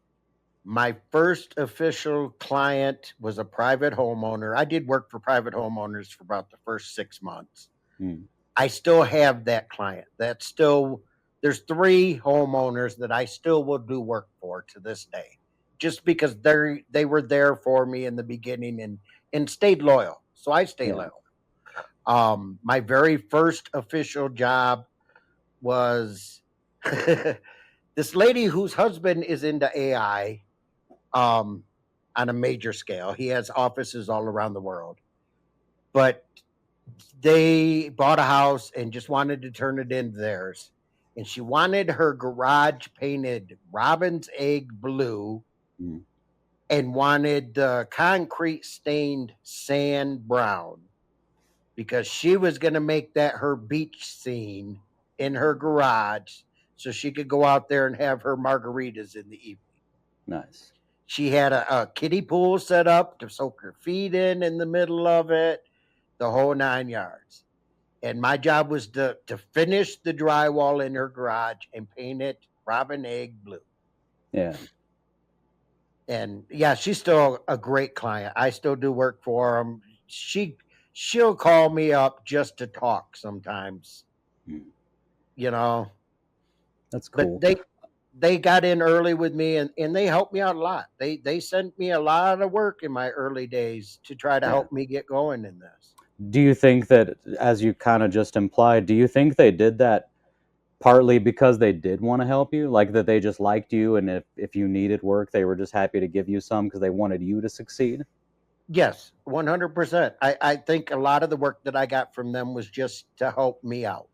My first official client was a private homeowner. I did work for private homeowners for about the first 6 months. I still have that client. There's 3 homeowners that I still will do work for to this day, just because they were there for me in the beginning and stayed loyal. So I stay loyal. My very first official job was this lady whose husband is into AI on a major scale. He has offices all around the world, but they bought a house and just wanted to turn it into theirs. And she wanted her garage painted robin's egg blue and wanted the concrete stained sand brown, because she was going to make that her beach scene in her garage so she could go out there and have her margaritas in the evening. Nice. She had a kiddie pool set up to soak her feet in the middle of it, the whole 9 yards. And my job was to finish the drywall in her garage and paint it robin egg blue. Yeah. And yeah, she's still a great client. I still do work for them. She'll call me up just to talk sometimes. You know. That's cool. But they got in early with me and they helped me out a lot. They sent me a lot of work in my early days to try to help me get going in this. Do you think that, as you kind of just implied, do you think they did that partly because they did want to help you? Like that they just liked you, and if you needed work, they were just happy to give you some because they wanted you to succeed? Yes, 100%. I think a lot of the work that I got from them was just to help me out.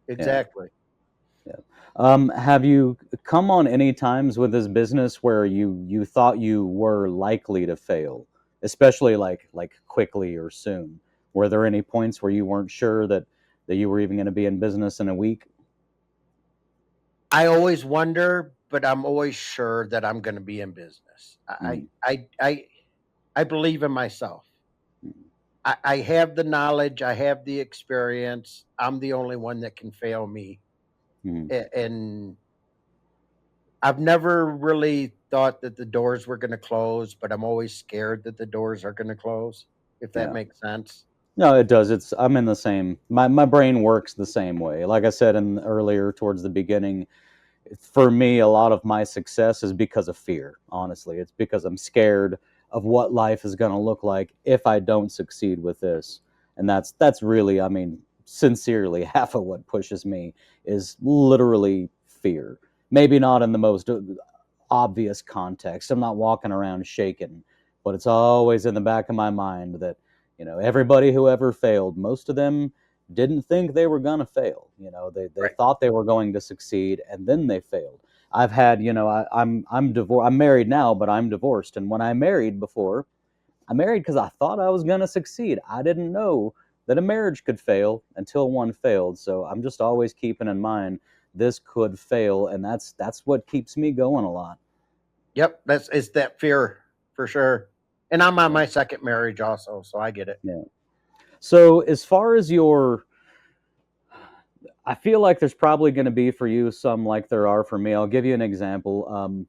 Exactly. Have you come on any times with this business where you thought you were likely to fail, especially like quickly or soon? Were there any points where you weren't sure that you were even going to be in business in a week? I always wonder, but I'm always sure that I'm going to be in business. I believe in myself. I have the knowledge. I have the experience. I'm the only one that can fail me. And I've never really thought that the doors were going to close, but I'm always scared that the doors are going to close, if that makes sense. No, it does. I'm in the same. My brain works the same way. Like I said earlier towards the beginning, for me, a lot of my success is because of fear. Honestly, it's because I'm scared of what life is going to look like if I don't succeed with this, and that's really, I mean, sincerely, half of what pushes me is literally fear. Maybe not in the most obvious context. I'm not walking around shaking, but it's always in the back of my mind that, you know, everybody who ever failed, most of them didn't think they were going to fail. You know, they thought they were going to succeed, and then they failed. I've had, you know, I'm divorced. I'm married now, but I'm divorced. And when I married before, I married because I thought I was going to succeed. I didn't know that a marriage could fail until one failed. So I'm just always keeping in mind this could fail, and that's what keeps me going a lot. Yep, it's that fear for sure. And I'm on my second marriage also, so I get it. Yeah. So as far as I feel like there's probably going to be for you some like there are for me. I'll give you an example.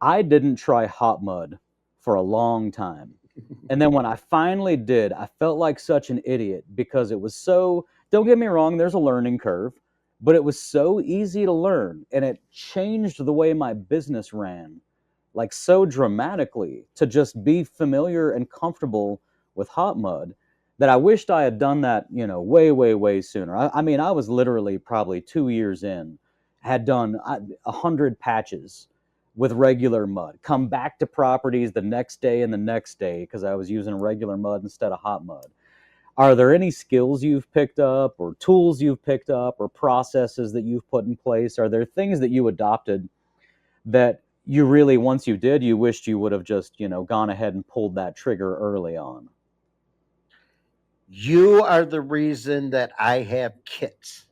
I didn't try hot mud for a long time. And then when I finally did, I felt like such an idiot because it was so, don't get me wrong, there's a learning curve, but it was so easy to learn. And it changed the way my business ran, like so dramatically, to just be familiar and comfortable with hot mud, that I wished I had done that, you know, way, way, way sooner. I mean, I was literally probably 2 years in, had done 100 patches with regular mud, come back to properties the next day and the next day because I was using regular mud instead of hot mud. Are there any skills you've picked up or tools you've picked up or processes that you've put in place? Are there things that you adopted that you really, once you did, you wished you would have just, you know, gone ahead and pulled that trigger early on? You are the reason that I have kits.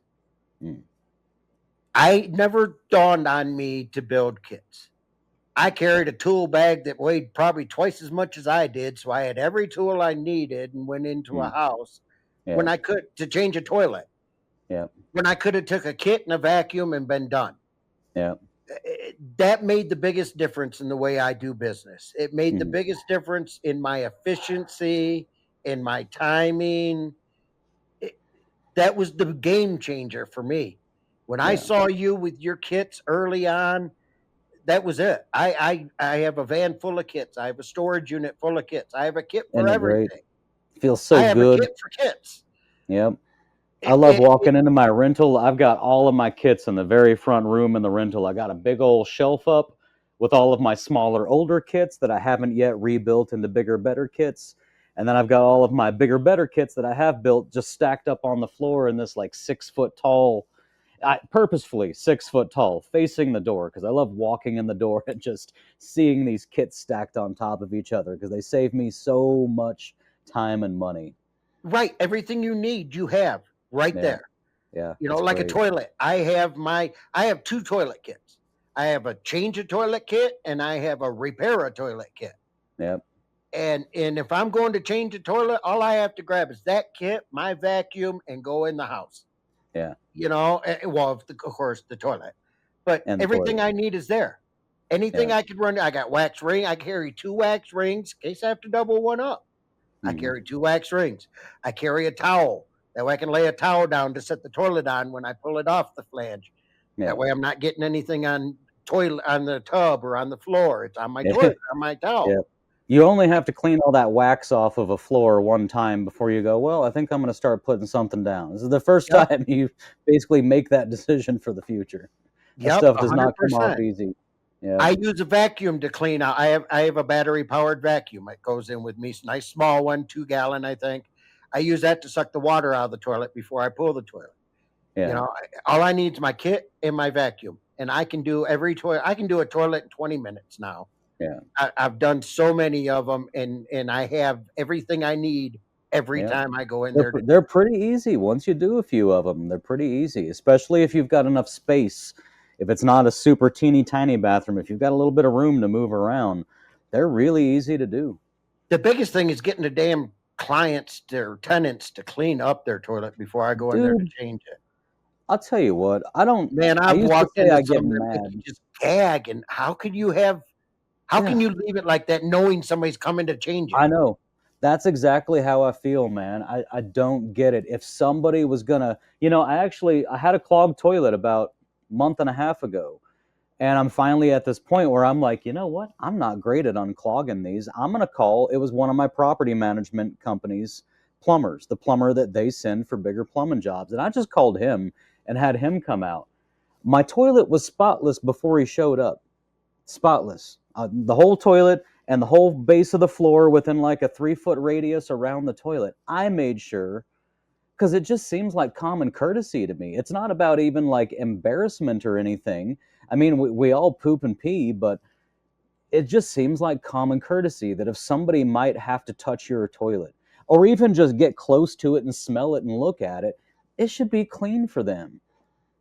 I never dawned on me to build kits. I carried a tool bag that weighed probably twice as much as I did, so I had every tool I needed and went into a house when I could to change a toilet. Yeah. When I could have took a kit and a vacuum and been done. Yeah. That made the biggest difference in the way I do business. It made the Mhm. biggest difference in my efficiency, in my timing. That was the game changer for me. When I Yeah. saw you with your kits early on, that was it. I have a van full of kits. I have a storage unit full of kits. I have a kit for Isn't it great? everything. Feels I so have a good. kit for kits. Yep. I love It walking into my rental. I've got all of my kits in the very front room in the rental. I got a big old shelf up with all of my smaller, older kits that I haven't yet rebuilt into bigger, better kits. And then I've got all of my bigger, better kits that I have built just stacked up on the floor in this like 6 foot tall, purposefully 6 foot tall, facing the door, because I love walking in the door and just seeing these kits stacked on top of each other because they save me so much time and money. Right. Everything you need, you have right Yeah. there. Yeah. You know, it's like great. a toilet. I have 2 toilet kits. I have a change a toilet kit and I have a repair a toilet kit. Yep. And if I'm going to change a toilet, all I have to grab is that kit, my vacuum, and go in the house. Yeah. You know, well, of course, the toilet, but And the everything toilet. I need is there. Anything Yeah. I could run, I got wax ring. I carry 2 wax rings in case I have to double one up. I Mhm. carry 2 wax rings. I carry a towel. That way I can lay a towel down to set the toilet on when I pull it off the flange. Yeah. That way I'm not getting anything on the tub or on the floor. It's on my Yeah. toilet, on my towel. Yeah. You only have to clean all that wax off of a floor one time before you go, well, I think I'm going to start putting something down. This is the first Yep. time you basically make that decision for the future. That Yep, stuff does not come off 100%. easy. Yeah. I use a vacuum to clean out. I have a battery powered vacuum. It goes in with me. It's a nice small one, 2 gallon, I think. I use that to suck the water out of the toilet before I pull the toilet. You Yeah. know, all I need is my kit and my vacuum, and I can do every toilet. I can do a toilet in 20 minutes now. Yeah. I've done so many of them, and I have everything I need every Yeah. time I go in there. They're pretty easy once you do a few of them. They're pretty easy, especially if you've got enough space. If it's not a super teeny tiny bathroom, if you've got a little bit of room to move around, they're really easy to do. The biggest thing is getting the damn clients, their tenants, to clean up their toilet before I go in there to Dude, change it. I'll tell you what, Man, I I've used to walked say I into get some that make mad. you just gag, and how can you leave it like that knowing somebody's coming to change it? I know. That's exactly how I feel, man. I don't get it. If somebody was gonna, I had a clogged toilet about a month and a half ago. And I'm finally at this point where I'm like, you know what? I'm not great at unclogging these. I'm going to call, it was one of my property management companies' plumbers, the plumber that they send for bigger plumbing jobs. And I just called him and had him come out. My toilet was spotless before he showed up. Spotless. The whole toilet and the whole base of the floor within like a 3 foot radius around the toilet. I made sure, because it just seems like common courtesy to me. It's not about even like embarrassment or anything. I mean, we all poop and pee, but it just seems like common courtesy that if somebody might have to touch your toilet or even just get close to it and smell it and look at it, it should be clean for them.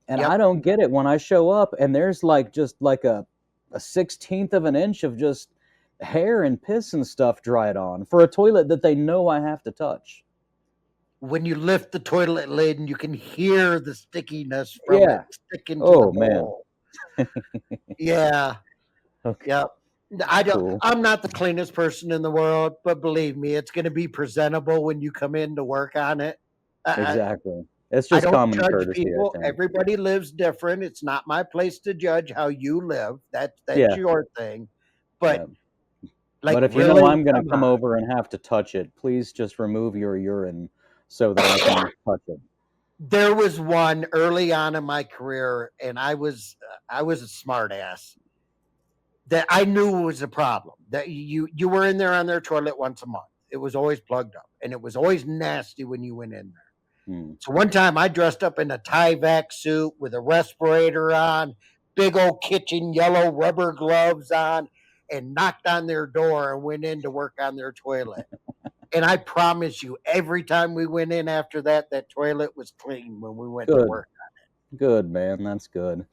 And Yep. I don't get it when I show up and there's like just like a 16th of an inch of just hair and piss and stuff dried on for a toilet that they know I have to touch. When you lift the toilet lid and you can hear the stickiness from Yeah. it sticking to Oh, the man. bowl. Yeah. Okay. Yep. Cool. I'm not the cleanest person in the world, but believe me, it's going to be presentable when you come in to work on it. Exactly. It's I just don't common judge courtesy, people. I think. Everybody lives different. It's not my place to judge how you live. That's Yeah. your thing. But But like, if you know really, I'm going to come come on. over and have to touch it, please just remove your urine so that I can touch it. There was one early on in my career, and I was a smart ass that I knew was a problem. That you were in there on their toilet once a month. It was always plugged up, and it was always nasty when you went in there. So one time I dressed up in a Tyvek suit with a respirator on, big old kitchen yellow rubber gloves on, and knocked on their door and went in to work on their toilet. And I promise you, every time we went in after that, that toilet was clean when we went to Good. work on it. Good, man. That's good.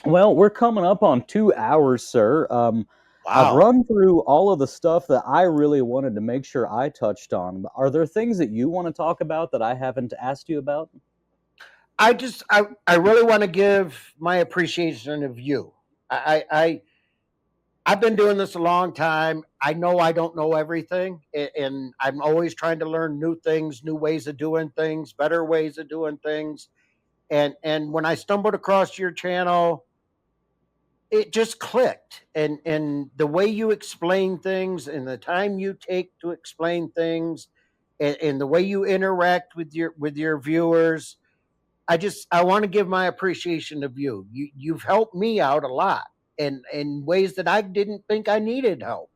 Well, we're coming up on 2 hours, sir. I've Wow. run through all of the stuff that I really wanted to make sure I touched on. Are there things that you want to talk about that I haven't asked you about? I really want to give my appreciation of you. I've been doing this a long time. I know I don't know everything, and I'm always trying to learn new things, new ways of doing things, better ways of doing things. And when I stumbled across your channel, it just clicked. And the way you explain things and the time you take to explain things and the way you interact with your viewers, I want to give my appreciation of you. You've helped me out a lot in ways that I didn't think I needed help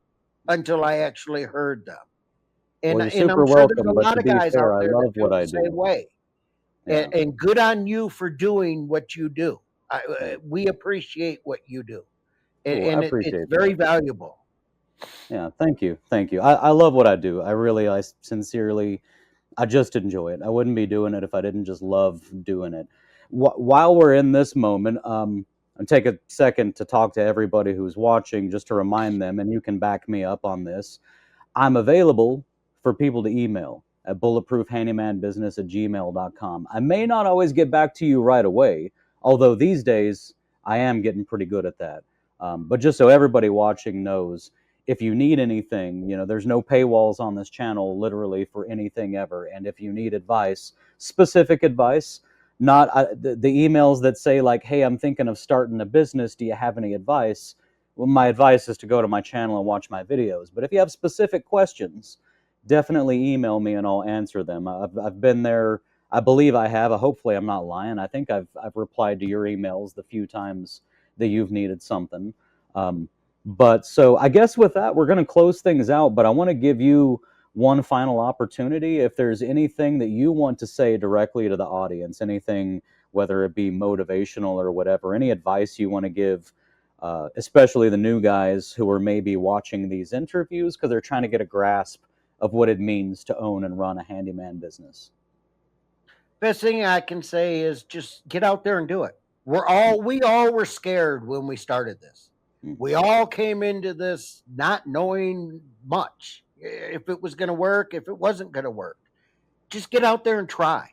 until I actually heard them. And Well, you're and I'm super sure there's welcome. a But lot to of be guys out fair, I there that love feel what I the same do. way. Yeah. And good on you for doing what you do. We appreciate what you do, Cool. I and it's appreciate very that. valuable. Yeah. Thank you. Thank you. I love what I do. I sincerely, I just enjoy it. I wouldn't be doing it if I didn't just love doing it. While we're in this moment, and take a second to talk to everybody who's watching, just to remind them, and you can back me up on this. I'm available for people to email at bulletproofhandymanbusiness@gmail.com. I may not always get back to you right away, although these days I am getting pretty good at that. But just so everybody watching knows, if you need anything, there's no paywalls on this channel literally for anything ever. And if you need advice, specific advice, not the emails that say like, hey, I'm thinking of starting a business, do you have any advice? Well, my advice is to go to my channel and watch my videos. But if you have specific questions, definitely email me and I'll answer them. I've been there. I believe I have. Hopefully I'm not lying. I think I've replied to your emails the few times that you've needed something. But so I guess with that, we're going to close things out. But I want to give you one final opportunity. If there's anything that you want to say directly to the audience, anything, whether it be motivational or whatever, any advice you want to give, especially the new guys who are maybe watching these interviews because they're trying to get a grasp of what it means to own and run a handyman business. Best thing I can say is just get out there and do it. We all were scared when we started this. We all came into this not knowing much, if it was going to work, if it wasn't going to work. Just get out there and try.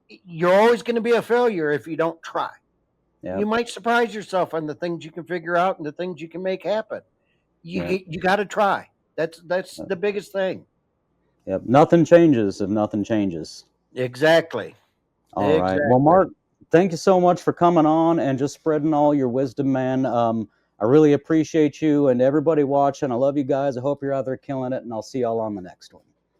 You're always going to be a failure if you don't try. Yep. You might surprise yourself on the things you can figure out and the things you can make happen. You got to try. That's the biggest thing. Yep. Nothing changes if nothing changes. Exactly. All right. Well, Mark, thank you so much for coming on and just spreading all your wisdom, man. I really appreciate you and everybody watching. I love you guys. I hope you're out there killing it, and I'll see y'all on the next one.